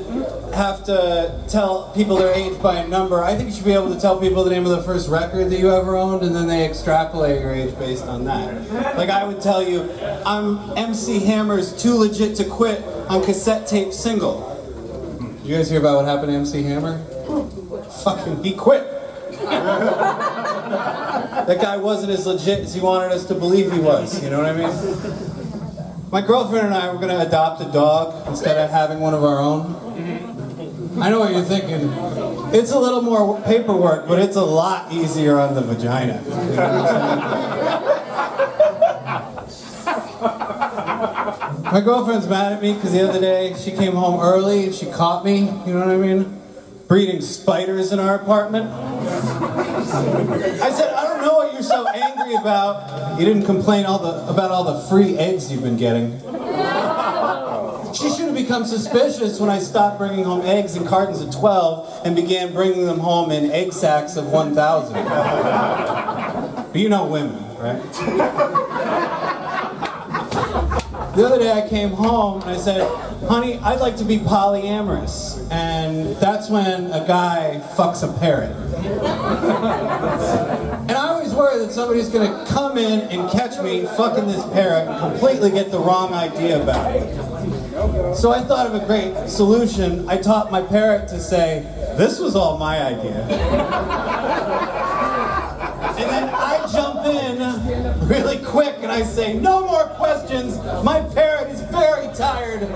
have to tell people their age by a number. I think you should be able to tell people the name of the first record that you ever owned, and then they extrapolate your age based on that. Like I would tell you, I'm MC Hammer's Too Legit to Quit on cassette tape single. Did you guys hear about what happened to MC Hammer? Fucking, he quit. That guy wasn't as legit as he wanted us to believe he was, you know what I mean? My girlfriend and I were going to adopt a dog instead of having one of our own. I know what you're thinking. It's a little more paperwork, but it's a lot easier on the vagina. You know what I'm saying? My girlfriend's mad at me because the other day she came home early and she caught me, you know what I mean? Breeding spiders in our apartment. I said, I don't know what you're so angry about. You didn't complain about all the free eggs you've been getting. She should have become suspicious when I stopped bringing home eggs in cartons of 12 and began bringing them home in egg sacks of 1,000. But you know women, right? The other day I came home and I said, honey, I'd like to be polyamorous. And that's when a guy fucks a parrot. And I always worry that somebody's gonna come in and catch me fucking this parrot and completely get the wrong idea about it. So I thought of a great solution. I taught my parrot to say, this was all my idea. And then I jump in really quick and I say, no more questions. My parrot is very tired.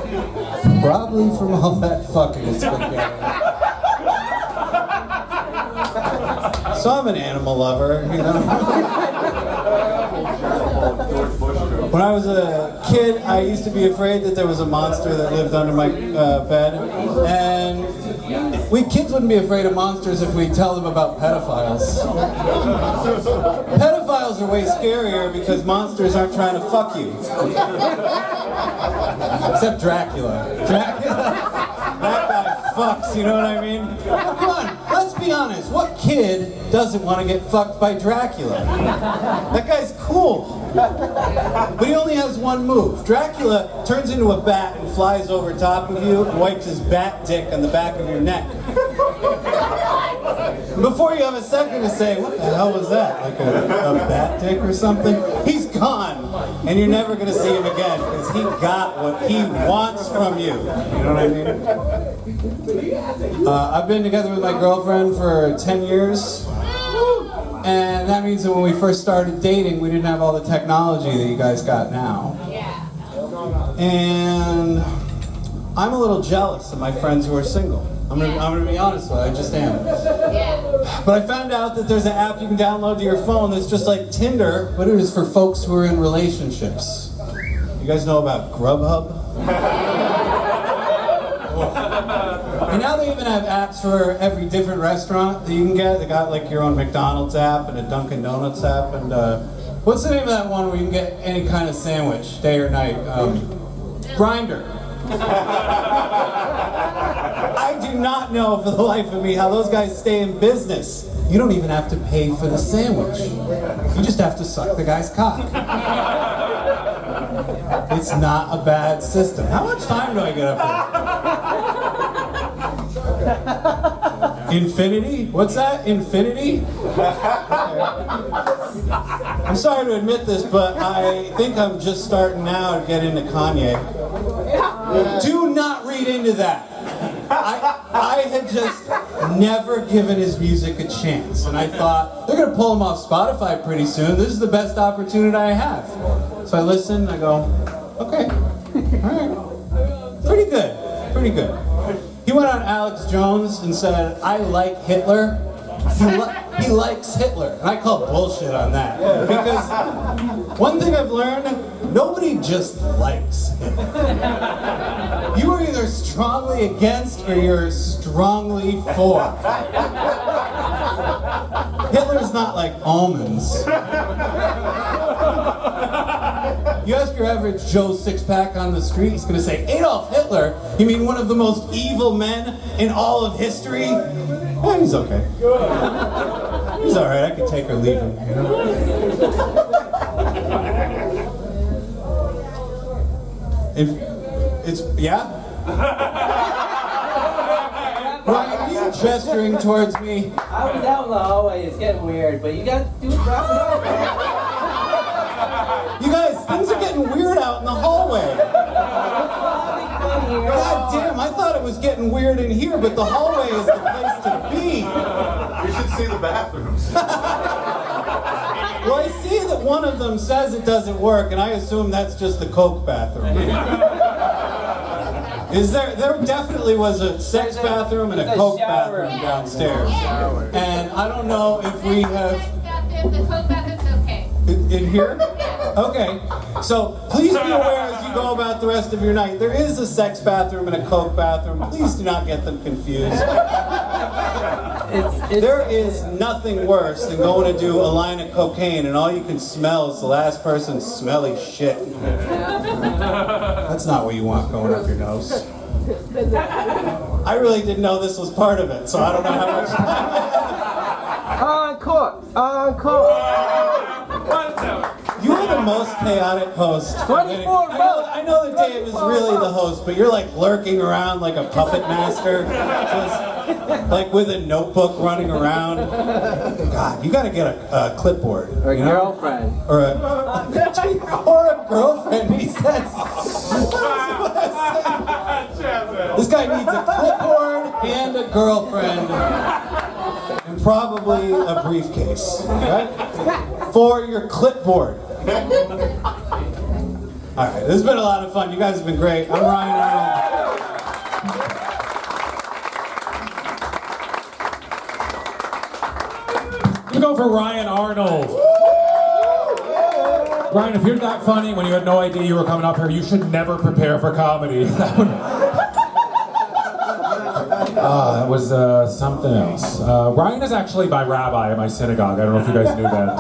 Probably from all that fucking it's been getting. So I'm an animal lover, you know. When I was a kid, I used to be afraid that there was a monster that lived under my bed. And we kids wouldn't be afraid of monsters if we tell them about pedophiles. Pedophiles are way scarier because monsters aren't trying to fuck you. Except Dracula. Dracula, that guy fucks, you know what I mean? Come on, let's be be honest, what kid doesn't want to get fucked by Dracula? That guy's cool. But he only has one move. Dracula turns into a bat and flies over top of you and wipes his bat dick on the back of your neck. Before you have a second to say, what the hell was that? Like a bat dick or something? He's gone. And you're never going to see him again because he got what he wants from you. You know what I mean? I've been together with my girlfriend for 10 years. And that means that when we first started dating, we didn't have all the technology that you guys got now. And I'm a little jealous of my friends who are single. I'm gonna be honest with you, I just am. But I found out that there's an app you can download to your phone that's just like Tinder, but it is for folks who are in relationships. You guys know about Grubhub? And now they even have apps for every different restaurant that you can get. They got like your own McDonald's app and a Dunkin' Donuts app, and what's the name of that one where you can get any kind of sandwich, day or night? Grindr. I do not know for the life of me how those guys stay in business. You don't even have to pay for the sandwich. You just have to suck the guy's cock. It's not a bad system. How much time do I get up here? Infinity? What's that? Infinity? I'm sorry to admit this, but I think I'm just starting now to get into Kanye. Do not read into that. I had just never given his music a chance, and I thought, they're going to pull him off Spotify pretty soon. This is the best opportunity I have. So I listen, I go, okay, all right, pretty good, pretty good. He went on Alex Jones and said, I like Hitler. He likes Hitler. And I call bullshit on that. Because one thing I've learned, nobody just likes Hitler. You are either strongly against or you're strongly for. Hitler's not like almonds. You ask your average Joe six-pack on the street, he's going to say, Adolf Hitler? You mean one of the most evil men in all of history? Yeah, he's okay. He's all right. I can take or leave him. You know? Yeah? Ryan, are you gesturing towards me? I was out in the hallway, it's getting weird, but you gotta do it properly. You guys, things are getting weird out in the hallway. God damn, I thought it was getting weird in here, but the hallway is the place to be. You should see the bathrooms. Well, I see that one of them says it doesn't work, and I assume that's just the Coke bathroom. There definitely was a sex bathroom and a Coke bathroom downstairs. And I don't know if we have... The Coke bathroom's okay. In here? Okay. So please be aware as you go about the rest of your night. There is a sex bathroom and a Coke bathroom. Please do not get them confused. There is nothing worse than going to do a line of cocaine and all you can smell is the last person's smelly shit. That's not what you want going up your nose. I really didn't know this was part of it, so I don't know how much time. Encore! Encore! You are the most chaotic host. 24 I know that Dave is really the host, but you're like lurking around like a puppet master, just like with a notebook running around. God, you gotta get a clipboard. Or a girlfriend. Or a girlfriend, he says. This guy needs a clipboard and a girlfriend. And probably a briefcase, right? For your clipboard. Alright, this has been a lot of fun. You guys have been great. I'm Ryan Arnold. We go for Ryan Arnold. Ryan, if you're that funny when you had no idea you were coming up here, you should never prepare for comedy. That was something else. Ryan is actually my rabbi at my synagogue. I don't know if you guys knew that.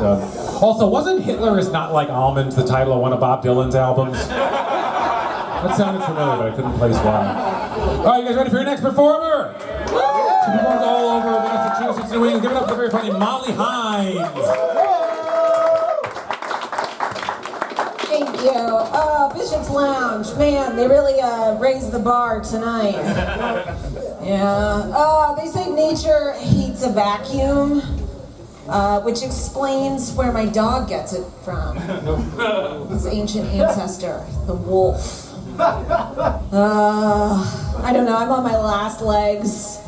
Also, wasn't Hitler is Not Like Almonds the title of one of Bob Dylan's albums? That sounded familiar, but I couldn't place why. All right, you guys ready for your next performer? She performs all over Massachusetts. New England. Give it up for the very funny Molly Hines. Thank you. Bishop's Lounge. Man, they really raised the bar tonight. Yeah. They say nature hates a vacuum, which explains where my dog gets it from. His ancient ancestor, the wolf. I don't know. I'm on my last legs.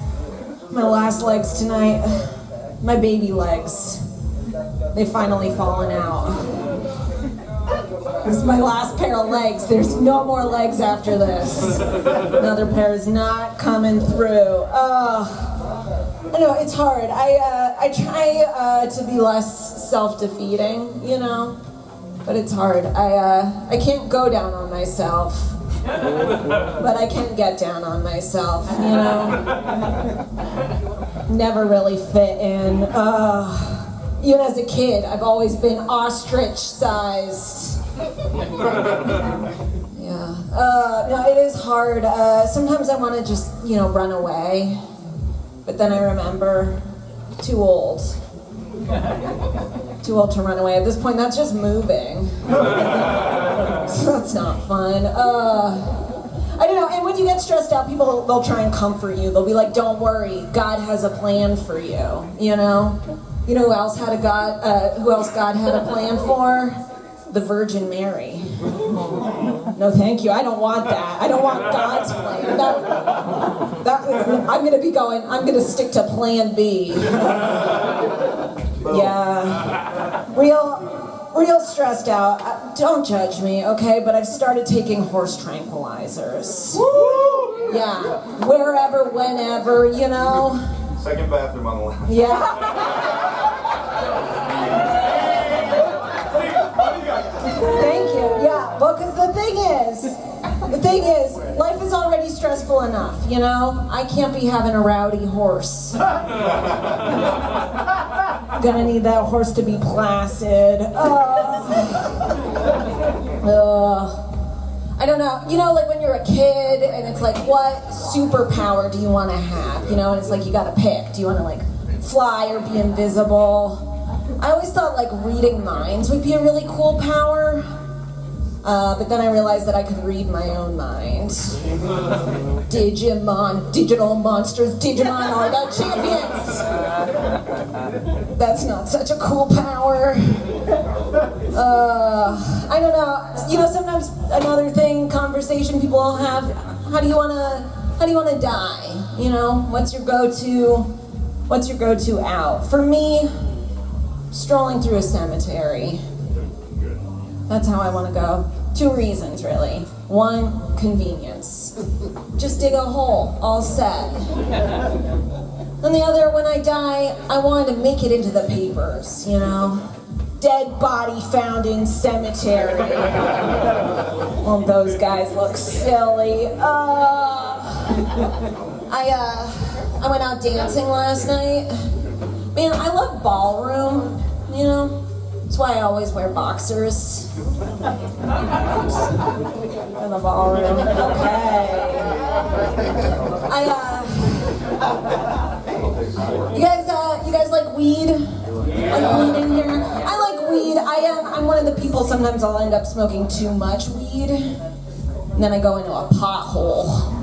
My last legs tonight. My baby legs. They've finally fallen out. This is my last pair of legs. There's no more legs after this. Another pair is not coming through. I know, it's hard. I try to be less self-defeating, you know? But it's hard. I can't go down on myself. But I can get down on myself, you know? Never really fit in. Even as a kid, I've always been ostrich-sized. Yeah. No, it is hard. Sometimes I want to just, you know, run away. But then I remember, too old. Too old to run away. At this point, that's just moving. So that's not fun. I don't know, and when you get stressed out, people, they'll try and comfort you. They'll be like, don't worry, God has a plan for you, you know? You know who else God had a plan for? The Virgin Mary. No, thank you. I don't want that. I don't want God's plan. I'm going to stick to plan B. Yeah. Real stressed out. Don't judge me, okay? But I've started taking horse tranquilizers. Woo! Yeah. Wherever, whenever, you know? Second bathroom on the left. Yeah. Thank you. Yeah. Well, because the thing is, life is already stressful enough, you know? I can't be having a rowdy horse. Gonna need that horse to be placid. I don't know. You know, like when you're a kid and it's like, what superpower do you want to have? You know, and it's like you gotta pick. Do you want to like fly or be invisible? I always thought like reading minds would be a really cool power. But then I realized that I could read my own mind. Digimon, digital monsters, Digimon are the champions! That's not such a cool power. I don't know. You know, sometimes another conversation people all have, how do you wanna die? You know, what's your go-to out? For me, strolling through a cemetery. That's how I want to go. 2 reasons, really. 1, convenience. Just dig a hole, all set. And the other, when I die, I wanted to make it into the papers, you know? Dead body found in cemetery. Won't those guys look silly? I went out dancing last night. Man, I love ballroom, you know? That's why I always wear boxers. In the ballroom. Okay. You guys like weed? Like weed in here? I like weed. I'm one of the people, sometimes I'll end up smoking too much weed. And then I go into a pothole.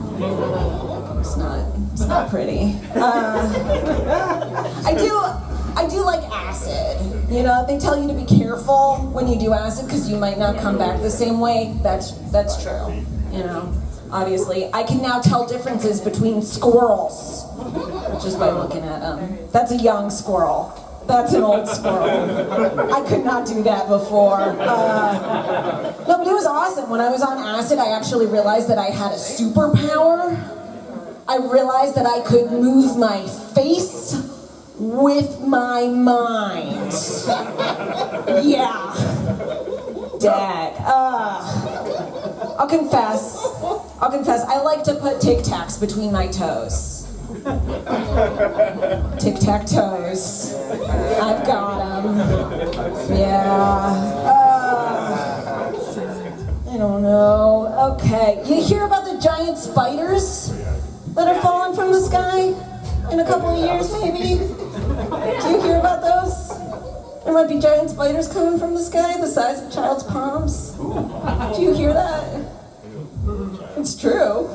It's not pretty. I do like acid. You know, they tell you to be careful when you do acid because you might not come back the same way. That's true. You know, obviously, I can now tell differences between squirrels just by looking at them. That's a young squirrel. That's an old squirrel. I could not do that before. No, but it was awesome. When I was on acid, I actually realized that I had a superpower. I realized that I could move my face with my mind. Yeah. Dag. I'll confess, I like to put Tic Tacs between my toes. Tic-tac-toes. I've got them. Yeah. I don't know. Okay. You hear about the giant spiders that are falling from the sky in a couple of years, maybe? Do you hear about those? There might be giant spiders coming from the sky the size of child's palms. Do you hear that? It's true.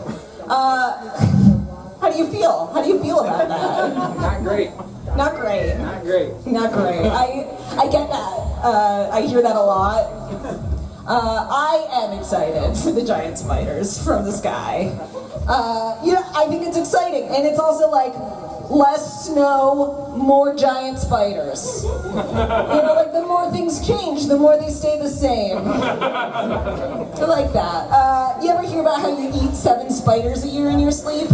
How do you feel? How do you feel about that? Not great. Not great. Not great. Not great. I get that. I hear that a lot. I am excited for the giant spiders from the sky. Yeah, I think it's exciting, and it's also like less snow, more giant spiders. You know, like the more things change, the more they stay the same. I like that. You ever hear about how you eat 7 spiders a year in your sleep?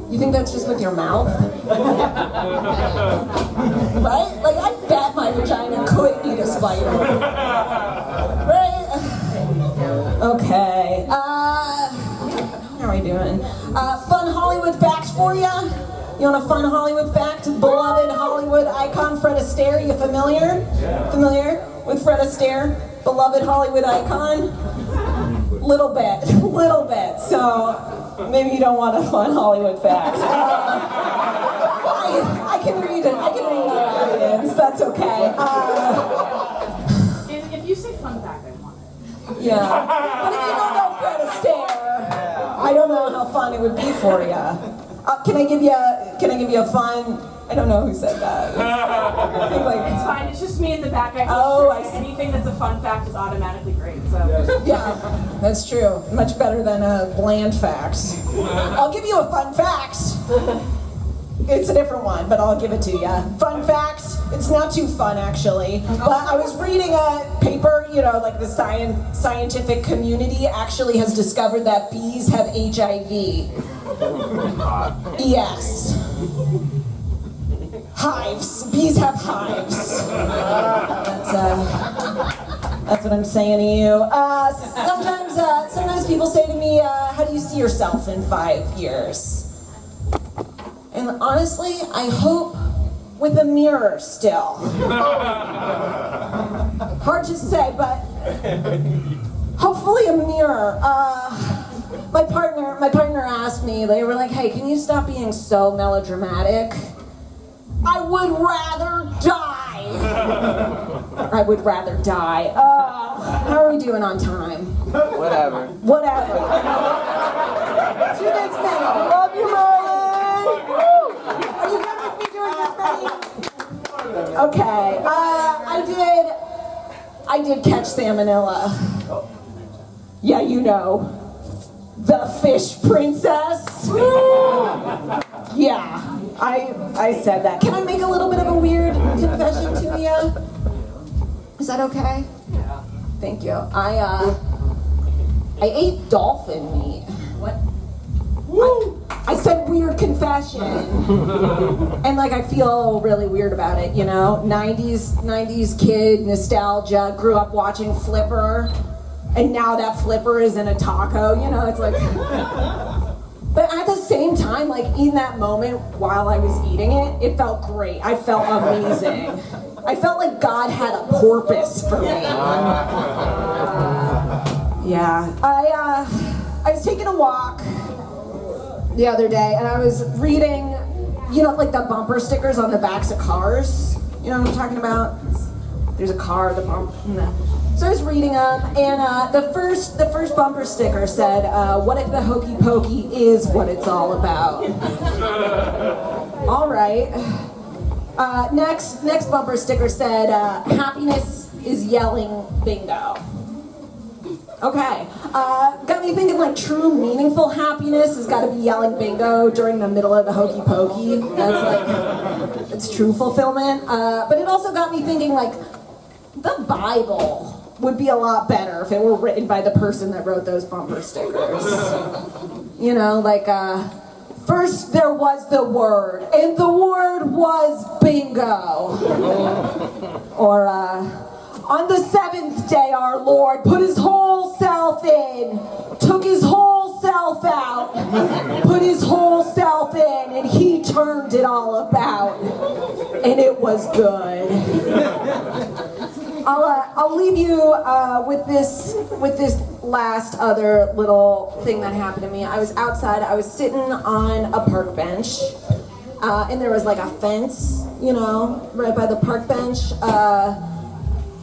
You think that's just with your mouth? Right? Like, I bet my vagina could eat a spider. Right? Okay. How are we doing? Fun Hollywood facts for ya? You want a fun Hollywood fact? Beloved Hollywood icon Fred Astaire. You familiar? Yeah. Familiar with Fred Astaire? Beloved Hollywood icon? Little bit. Little bit. So, maybe you don't want a fun Hollywood fact. I can read it. I can read my audience. That's okay. If you say fun fact, I want it. Yeah. But if you don't know Fred Astaire, I don't know how fun it would be for you. Can I give you a fun? I don't know who said that. It's fine. It's just me in the back. I see. Anything that's a fun fact is automatically great. So Yeah, that's true. Much better than bland facts. I'll give you a fun fact. It's a different one, but I'll give it to you. Fun facts. It's not too fun, actually. But I was reading a paper, you know, like the scientific community actually has discovered that bees have HIV. Yes. Hives. Bees have hives. That's what I'm saying to you. Sometimes people say to me, how do you see yourself in 5 years? And honestly, I hope with a mirror still. Hard to say, but hopefully a mirror. My partner asked me, they were like, hey, can you stop being so melodramatic? I would rather die. I would rather die. How are we doing on time? Whatever. 2 minutes now. Love you, Ryan. Are you done with me doing this thing? Okay. I did catch salmonella. Yeah, you know. The fish princess. Yeah. I said that. Can I make a little bit of a weird confession to you? Is that okay? Yeah. Thank you. I ate dolphin meat. What? I said weird confession. And like I feel really weird about it, you know? 90s kid, nostalgia, grew up watching Flipper, and now that Flipper is in a taco, you know, it's like but at the same time, like in that moment while I was eating it, it felt great. I felt amazing. I felt like God had a porpoise for me. Yeah. I was taking a walk the other day and I was reading, you know, like the bumper stickers on the backs of cars. You know what I'm talking about? There's a car, the bumper. So I was reading them, and the first bumper sticker said, "What if the hokey pokey is what it's all about?" All right. Next bumper sticker said, "Happiness is yelling bingo." Okay. Got me thinking like true meaningful happiness has got to be yelling bingo during the middle of the hokey pokey. That's like, it's true fulfillment. But it also got me thinking like, the Bible would be a lot better if it were written by the person that wrote those bumper stickers. You know, like, first there was the Word, and the Word was bingo. Or, on the 7th day our Lord put his whole self in, took his whole self out, put his whole self in, and he turned it all about. And it was good. I'll leave you with this last other little thing that happened to me. I was outside, I was sitting on a park bench, and there was like a fence, you know, right by the park bench.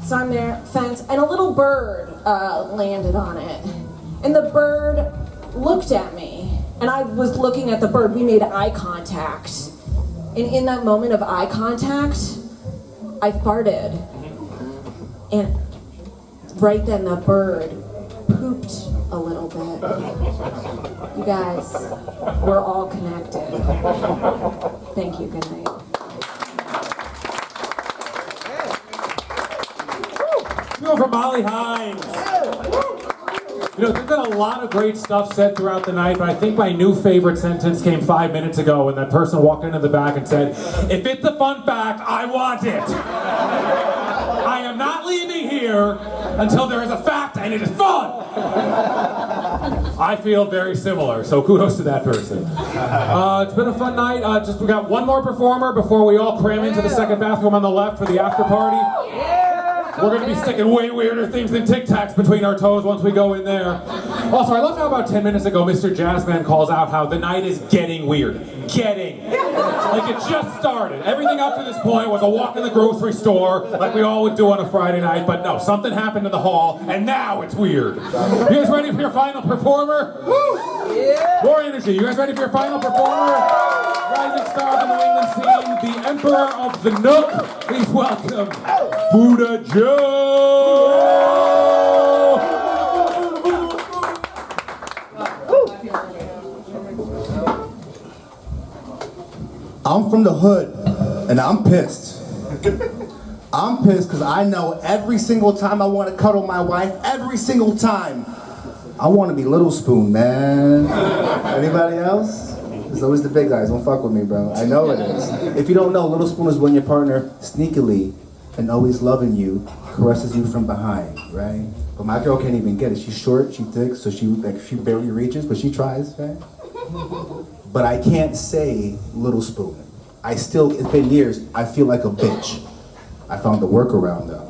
So I'm there, fence, and a little bird landed on it. And the bird looked at me, and I was looking at the bird. We made eye contact. And in that moment of eye contact, I farted. And right then the bird pooped a little bit. You guys, we're all connected. Thank you, good night. Go for Molly Hines. You know, there's been a lot of great stuff said throughout the night, but I think my new favorite sentence came 5 minutes ago when that person walked into the back and said, "If it's a fun fact, I want it. I am not leaving here until there is a fact and it is fun." I feel very similar, so kudos to that person. It's been a fun night. We got one more performer before we all cram into the second bathroom on the left for the after party. We're going to be sticking way weirder things than Tic Tacs between our toes once we go in there. Also, I love how about 10 minutes ago, Mr. Jazzman calls out how the night is getting weird. Getting. Like it just started. Everything up to this point was a walk in the grocery store, like we all would do on a Friday night, but no, something happened in the hall, and now it's weird. You guys ready for your final performer? Woo! Yeah. More energy. You guys ready for your final performer? Rising star of the New England scene, the Emperor of the Nook. Please welcome Buddha Joe! I'm from the hood, and I'm pissed. I'm pissed because I know every single time I want to cuddle my wife, every single time, I want to be Little Spoon, man. Anybody else? It's always the big guys. Don't fuck with me, bro. I know it is. If you don't know, Little Spoon is when your partner sneakily and always loving you caresses you from behind, right? But my girl can't even get it. She's short, she's thick, so she barely reaches, but she tries, right? But I can't say Little Spoon. It's been years, I feel like a bitch. I found the workaround though.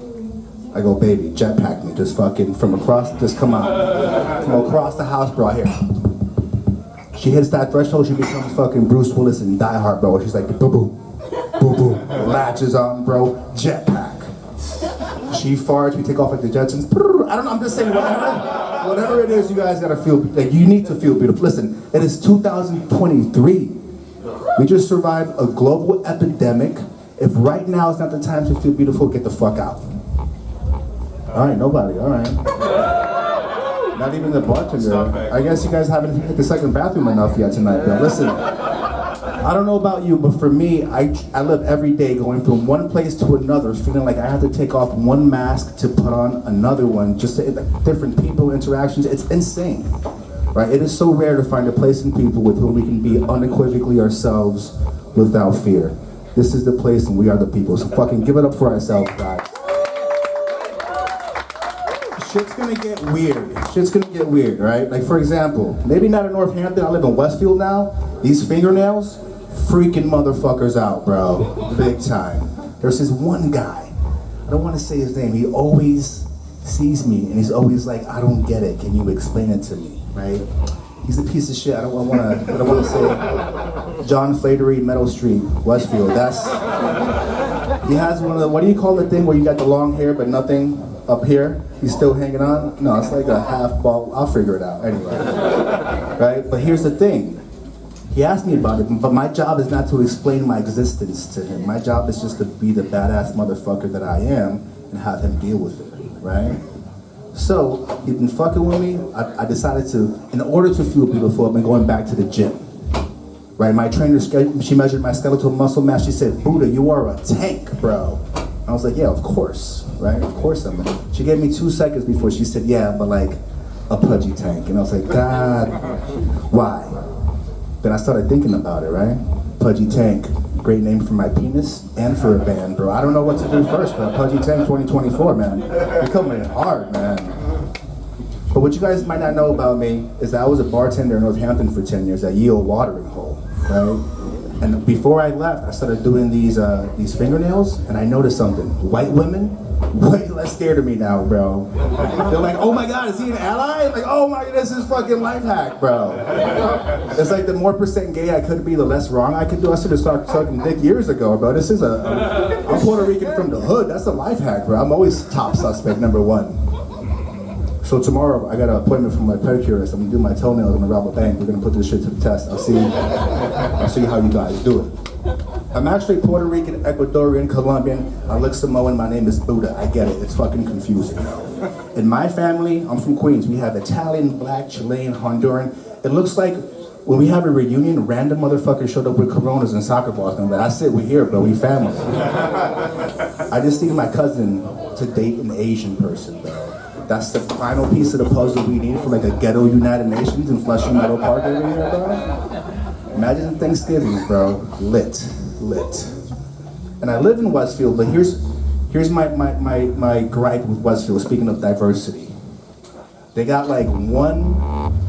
I go, baby, jetpack me, just fucking from across, just come on. From across the house, bro, here. She hits that threshold, she becomes fucking Bruce Willis in Die Hard, bro. She's like, boo-boo, boo-boo. Latches on, bro, jetpack. She farts, we take off like the Jetsons. I don't know, I'm just saying, whatever it is, you guys gotta feel, like you need to feel beautiful. Listen, it is 2023. We just survived a global epidemic. If right now is not the time to feel beautiful, get the fuck out. All right, nobody, all right. Not even the bartender. I guess you guys haven't hit the second bathroom enough yet tonight, but listen. I don't know about you, but for me, I live every day going from one place to another, feeling like I have to take off one mask to put on another one, just to, like, different people, interactions. It's insane, right? It is so rare to find a place and people with whom we can be unequivocally ourselves without fear. This is the place and we are the people, so fucking give it up for ourselves, guys. Shit's gonna get weird. Shit's gonna get weird, right? Like, for example, maybe not in Northampton, I live in Westfield now. These fingernails, freaking motherfuckers out, bro. Big time. There's this one guy, I don't wanna say his name, he always sees me and he's always like, I don't get it, can you explain it to me, right? He's a piece of shit, I don't wanna say John Flatery, Meadow Street, Westfield, he has one of the, what do you call the thing where you got the long hair but nothing up here? He's still hanging on? No, it's like a half ball, I'll figure it out, anyway. Right, but here's the thing. He asked me about it, but my job is not to explain my existence to him. My job is just to be the badass motherfucker that I am and have him deal with it, right? So, he's been fucking with me. I decided to, in order to feel beautiful, I've been going back to the gym. Right, my trainer, she measured my skeletal muscle mass. She said, Buddha, you are a tank, bro. I was like, yeah, of course, right? Of course I'm in. She gave me 2 seconds before she said, yeah, but like a pudgy tank. And I was like, God, why? Then I started thinking about it, right? Pudgy tank, great name for my penis and for a band, bro. I don't know what to do first, but Pudgy Tank 2024, man. You're coming in hard, man. But what you guys might not know about me is that I was a bartender in Northampton for 10 years at Yale Watering Hole, right? And before I left, I started doing these fingernails, and I noticed something. White women, way less scared of me now, bro. They're like, oh my God, is he an ally? I'm like, oh my God, this is fucking life hack, bro. It's like the more percent gay I could be, the less wrong I could do. I should have started sucking dick years ago, bro. I'm Puerto Rican from the hood. That's a life hack, bro. I'm always top suspect, #1. So tomorrow, I got an appointment from my pedicurist. I'm gonna do my toenails. I'm gonna rob a bank. We're gonna put this shit to the test. I'll see how you guys do it. I'm actually Puerto Rican, Ecuadorian, Colombian. I look Samoan. My name is Buddha. I get it. It's fucking confusing. In my family, I'm from Queens. We have Italian, Black, Chilean, Honduran. It looks like when we have a reunion, random motherfuckers showed up with Coronas and soccer balls. And that's it. We're here, bro. We family. I just need my cousin to date an Asian person, bro. That's the final piece of the puzzle we need for like a ghetto United Nations in Flushing Meadow Park over here, bro. Imagine Thanksgiving, bro. Lit. And I live in Westfield, but here's my gripe with Westfield, speaking of diversity. They got like one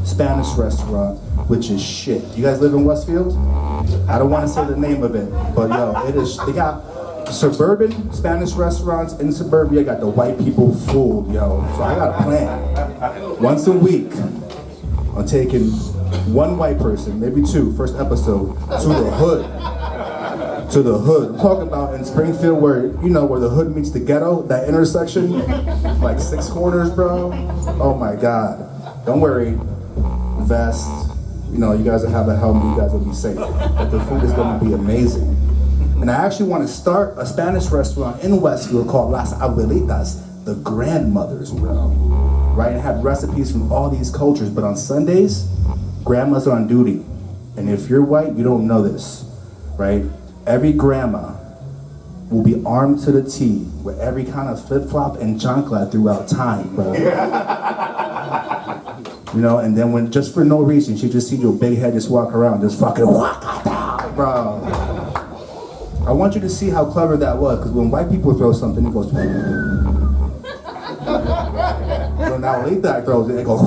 Spanish restaurant, which is shit. You guys live in Westfield? I don't want to say the name of it, but yo, it is, they got suburban Spanish restaurants in suburbia, got the white people fooled, yo. So I got a plan. Once a week, I'm taking one white person, maybe two, first episode, to the hood. To the hood. I'm talking about in Springfield where, you know, where the hood meets the ghetto, that intersection, like 6 corners, bro. Oh my God. Don't worry, vest, you know, you guys will have a helmet, you guys will be safe. But the food is gonna be amazing. And I actually want to start a Spanish restaurant in Westfield called Las Abuelitas, the grandmothers, bro. Right? And have recipes from all these cultures. But on Sundays, grandmas are on duty. And if you're white, you don't know this, right? Every grandma will be armed to the T with every kind of flip-flop and chancla throughout time, bro. You know, and then when, just for no reason, she just see your big head just walk around, just fucking waka, bro. I want you to see how clever that was, because when white people throw something, it goes. So now Lita throws it, it goes.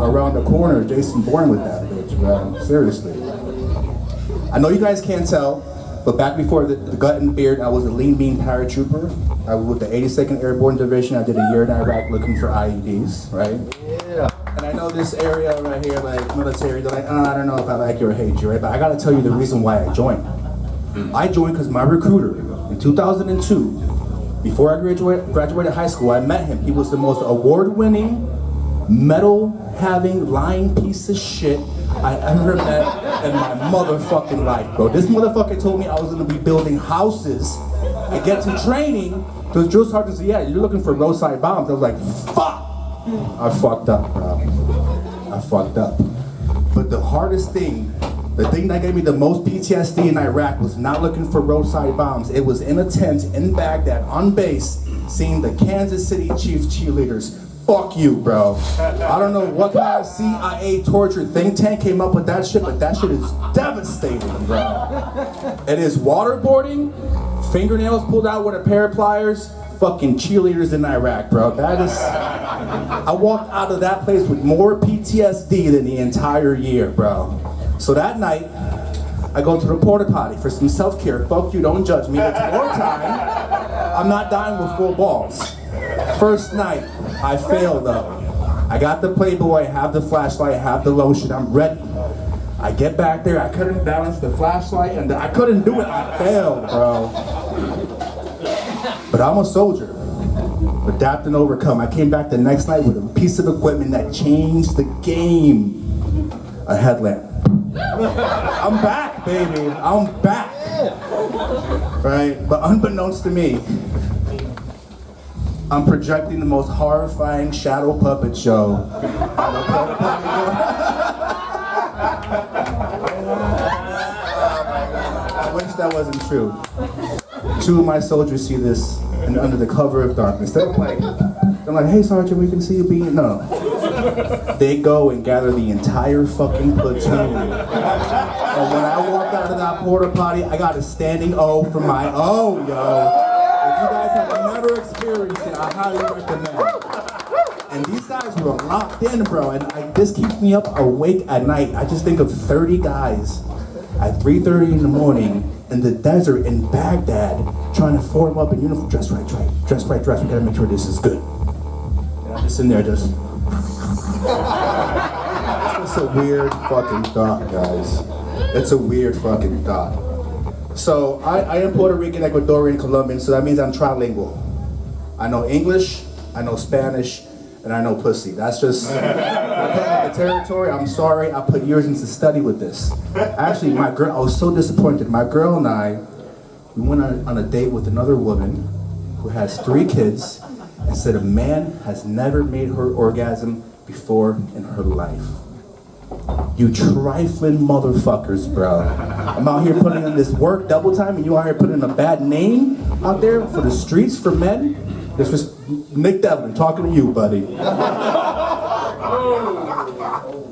Around the corner, Jason Bourne with that bitch, bro. Seriously. I know you guys can't tell, but back before the gut and beard, I was a lean bean paratrooper. I was with the 82nd Airborne Division. I did a year in Iraq looking for IEDs, right? Yeah. And I know this area right here, like military, they're like, I don't know if I like you or hate you, right? But I gotta tell you the reason why I joined. I joined because my recruiter in 2002, before I graduated high school, I met him. He was the most award-winning, medal-having, lying piece of shit I ever met in my motherfucking life, bro. This motherfucker told me I was gonna be building houses. I get to training, because drill sergeant said, yeah, you're looking for roadside bombs. I was like, fuck! I fucked up, bro. I fucked up. But the hardest thing, the thing that gave me the most PTSD in Iraq was not looking for roadside bombs. It was in a tent in Baghdad, on base, seeing the Kansas City Chiefs cheerleaders. Fuck you, bro. I don't know what kind of CIA torture think tank came up with that shit, but that shit is devastating, bro. It is waterboarding, fingernails pulled out with a pair of pliers, fucking cheerleaders in Iraq, bro. That is... I walked out of that place with more PTSD than the entire year, bro. So that night, I go to the porta potty for some self-care. Fuck you, don't judge me. It's wartime. I'm not dying with full balls. First night, I failed though. I got the Playboy, I have the flashlight, I have the lotion, I'm ready. I get back there, I couldn't balance the flashlight, and I couldn't do it, I failed, bro. But I'm a soldier. Adapt and overcome. I came back the next night with a piece of equipment that changed the game. A headlamp. I'm back, baby. I'm back. Right? But unbeknownst to me, I'm projecting the most horrifying shadow puppet show. I wish that wasn't true. 2 of my soldiers see this and under the cover of darkness. They're like, hey Sergeant, we can see you being, no. They go and gather the entire fucking platoon. And when I walked out of that porta potty, I got a standing O for my O, yo. If you guys have never experienced it, I highly recommend. And these guys were locked in, bro, and this keeps me up awake at night. I just think of 30 guys at 3:30 in the morning in the desert in Baghdad trying to form up in uniform. Dress right. We gotta make sure this is good. And I'm just in there just... It's a weird fucking thought, guys. It's a weird fucking thought. So I am Puerto Rican, Ecuadorian, Colombian, so that means I'm trilingual. I know English, I know Spanish, and I know pussy. That's just the territory. I'm sorry, I put years into study with this. Actually, my girl, I was so disappointed. My girl and I, we went on a date with another woman who has 3 kids and said a man has never made her orgasm before in her life. You trifling motherfuckers, bro. I'm out here putting in this work double time and you out here putting in a bad name out there for the streets for men? This was Nick Devlin talking to you, buddy.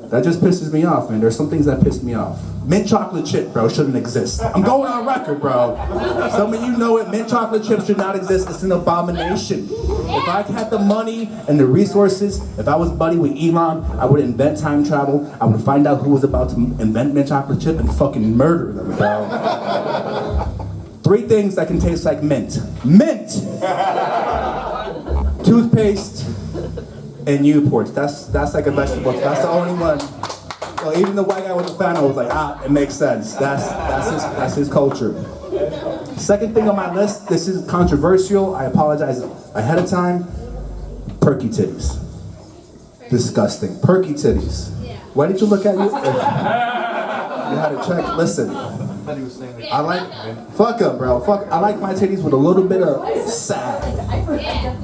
That just pisses me off, man. There's some things that piss me off. Mint chocolate chip, bro, shouldn't exist. I'm going on record, bro. Some of you know it, mint chocolate chip should not exist. It's an abomination. If I had the money and the resources, if I was buddy with Elon, I would invent time travel. I would find out who was about to invent mint chocolate chip and fucking murder them, bro. 3 things that can taste like mint. Mint! Toothpaste and Newports. That's like a vegetable. That's the only one. So even the white guy with the fan was like, it makes sense. That's his culture. Second thing on my list, this is controversial. I apologize ahead of time. Perky titties. Disgusting. Perky titties. Why did you look at you? You had to check. Listen. I like, fuck up, bro. I like my titties with a little bit of sag.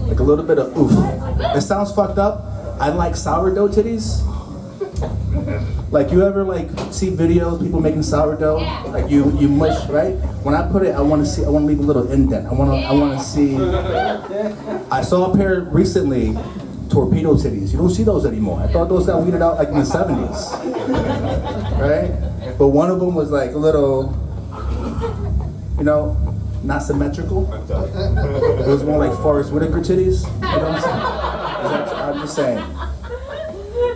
Like a little bit of oof. It sounds fucked up. I like sourdough titties. Like you ever like see videos people making sourdough? Like you mush, right? When I put it, I want to leave a little indent. I want to see. I saw a pair recently, torpedo titties. You don't see those anymore. I thought those got weeded out like in the 70s, right? But one of them was like a little, not symmetrical. It was more like Forrest Whitaker titties. You know what I'm saying? I'm just saying.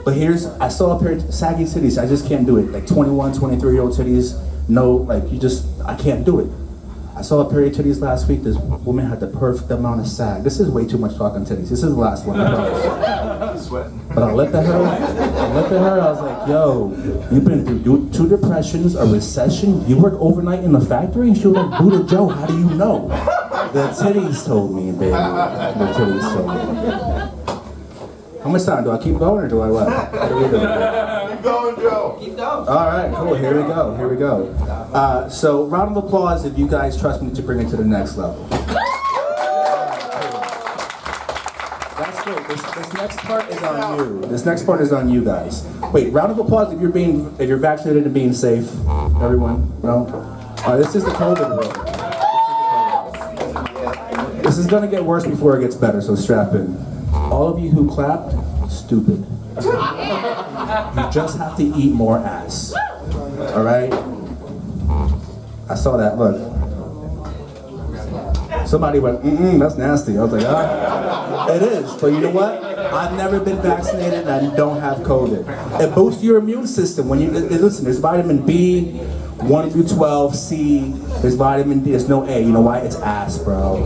But I saw a pair of saggy titties. I just can't do it. Like 21, 23-year-old titties. No, like I can't do it. I saw a pair of titties last week. This woman had the perfect amount of sag. This is way too much talk on titties. This is the last one, I promise. But I looked at her, I was like, yo, you've been through 2 depressions, a recession, you work overnight in the factory? And she was like, Buddha Joe, how do you know? The titties told me, baby. The titties told me. How much time? Do I keep going or do I what? What are we doing? Keep going, Joe. Keep going. All right, cool. Here we go. So, round of applause if you guys trust me to bring it to the next level. That's great. This next part is on you. This next part is on you guys. Wait, round of applause if you're vaccinated and being safe. Everyone, no? All right, this is the COVID rule. This is gonna get worse before it gets better, so strap in. All of you who clapped, stupid. You just have to eat more ass. All right? I saw that, look. Somebody went, that's nasty. I was like, it is, but you know what? I've never been vaccinated and I don't have COVID. It boosts your immune system. When you listen, there's vitamin B, 1 through 12, C, there's vitamin D, there's no A. You know why? It's ass, bro.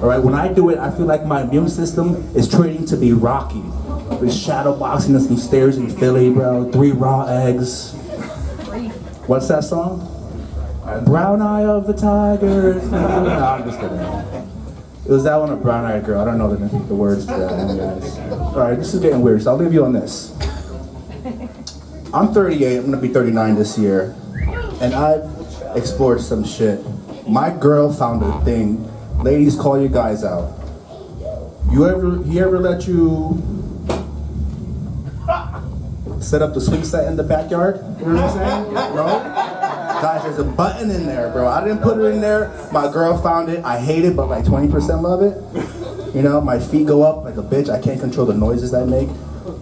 All right, when I do it, I feel like my immune system is training to be Rocky. There's shadow boxing and some stairs in Philly, bro. 3 raw eggs. What's that song? Brown Eye of the Tiger. No, I'm just kidding. It was that one, a Brown Eyed Girl. I don't know the words to that one, guys. All right, this is getting weird, so I'll leave you on this. I'm 38, I'm gonna be 39 this year. And I've explored some shit. My girl found a thing. Ladies, call your guys out. He ever let you set up the swing set in the backyard? You know what I'm saying? No? Guys, there's a button in there, bro. I didn't put it in there. My girl found it. I hate it, but like 20% love it. You know, my feet go up like a bitch. I can't control the noises I make.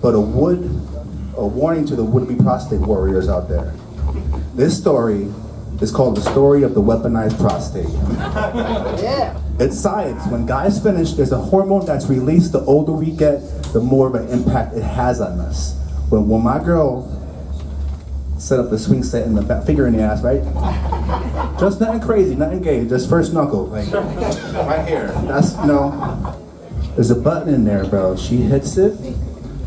But a warning to the would-be prostate warriors out there. This story is called the story of the weaponized prostate. Yeah. It's science. When guys finish, there's a hormone that's released. The older we get, the more of an impact it has on us. When my girl set up the swing set in the back, finger in the ass, right? Just nothing crazy, nothing gay, just first knuckle, like right here. That's, you know, there's a button in there, bro. She hits it,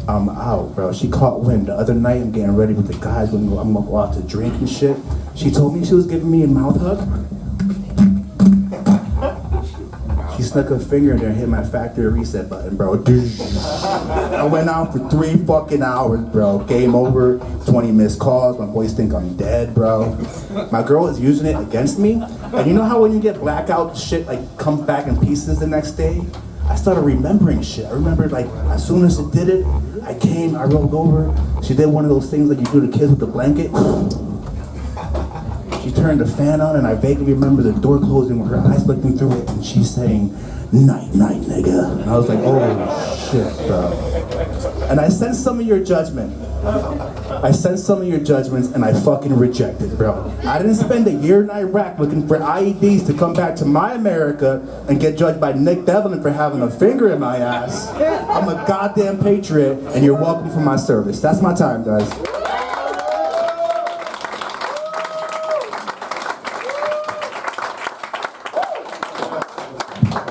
I'm out, bro. She caught wind. The other night, I'm getting ready with the guys when I'm gonna go out to drink and shit. She told me she was giving me a mouth hug. She snuck her finger in there and hit my factory reset button, bro. I went out for 3 fucking hours, bro. Game over, 20 missed calls. My boys think I'm dead, bro. My girl is using it against me. And you know how when you get blackout, shit like comes back in pieces the next day? I started remembering shit. I remembered like as soon as it did it, I came, I rolled over. She did one of those things like you do to kids with the blanket. She turned the fan on and I vaguely remember the door closing with her eyes looking through it and she's saying, "Night, night, nigga." And I was like, oh shit, bro. And I sensed some of your judgment. I sensed some of your judgments and I fucking rejected, bro. I didn't spend a year in Iraq looking for IEDs to come back to my America and get judged by Nick Devlin for having a finger in my ass. I'm a goddamn patriot and you're welcome for my service. That's my time, guys.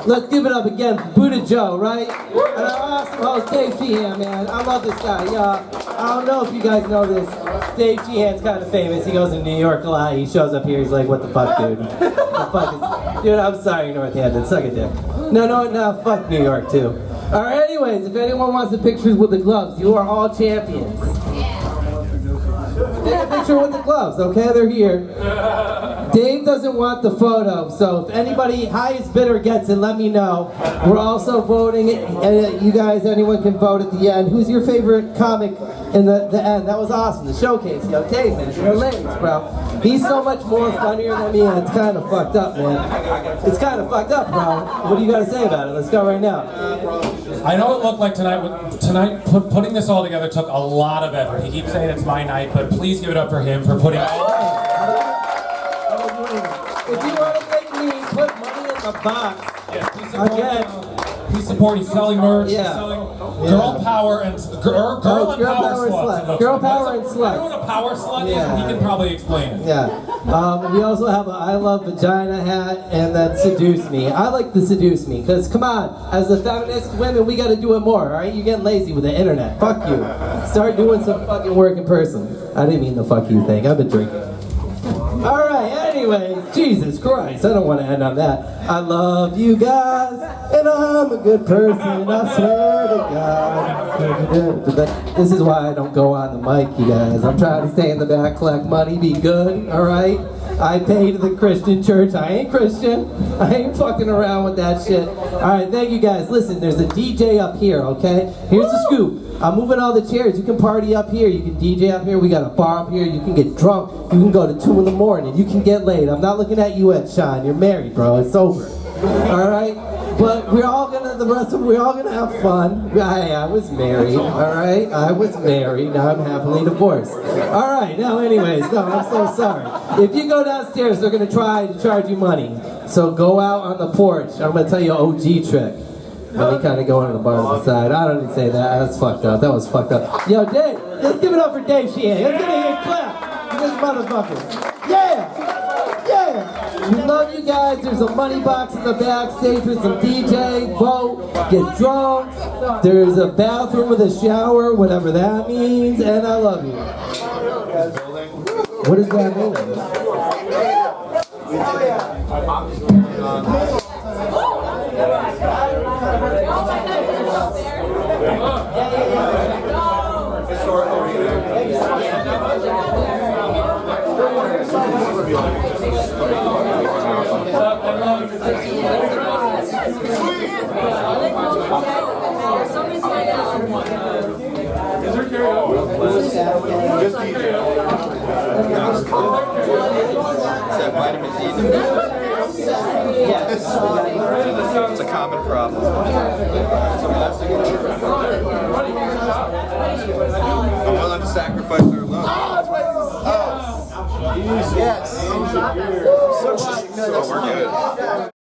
Let's give it up again for Buddha Joe, right? And our awesome host, Dave Sheehan, man. I love this guy. I don't know if you guys know this. Dave Sheehan's kind of famous. He goes to New York a lot. He shows up here. He's like, "What the fuck, dude? What the fuck is... Dude, I'm sorry, Northampton. Suck it, dick." No, fuck New York, too. All right, anyways, if anyone wants the pictures with the gloves, you are all champions. Take a picture with the gloves, okay? They're here. Dave doesn't want the photo, so if anybody highest bidder gets it, let me know. We're also voting, and you guys, anyone can vote at the end. Who's your favorite comic in the end? That was awesome, the showcase. Yo, Dave, man, you're hilarious, bro. He's so much more funnier than me, and it's kind of fucked up, man. It's kind of fucked up, bro. What do you got to say about it? Let's go right now. I know it looked like putting this all together took a lot of effort. He keeps saying it's my night, but please give it up for him for putting all If you want to make me put money in the box, again. He's supporting, he's selling merch, he's selling girl power and girl and power sluts. Girl power and sluts. I know what a power slut is, and he can probably explain it. Yeah. We also have a I love vagina hat and then seduce me. I like the seduce me because come on, as the feminist women, we got to do it more. All right, you're getting lazy with the internet. Fuck you. Start doing some fucking work in person. I didn't mean the fuck you thing. I've been drinking. All right, anyways, Jesus Christ, I don't want to end on that. I love you guys, and I'm a good person, I swear to God. This is why I don't go on the mic, you guys. I'm trying to stay in the back, collect money, be good, all right? I pay to the Christian church. I ain't Christian. I ain't fucking around with that shit. All right, thank you guys. Listen, there's a DJ up here, okay? Here's the scoop. I'm moving all the chairs. You can party up here. You can DJ up here. We got a bar up here. You can get drunk. You can go to 2 in the morning. You can get laid. I'm not looking at you at Sean. You're married, bro. It's over. All right? But we're all gonna have fun. I was married, all right? I was married. Now I'm happily divorced. All right. Now, anyways, no, I'm so sorry. If you go downstairs, they're gonna try to charge you money. So go out on the porch. I'm gonna tell you an OG trick. Let me kind of go into the bar on the side. I don't even say that. That's fucked up. That was fucked up. Yo, Dave, let's give it up for Dave Sheehan. Let's get a hand clap for this motherfucker. Yeah! Yeah! We love you guys. There's a money box in the backstage with some DJ, vote, get drunk. There's a bathroom with a shower, whatever that means, and I love you. What does that mean? Just DJ. Is that vitamin D? Yes. It's a common problem. I'm willing to sacrifice their love. Oh, yes. So we're good.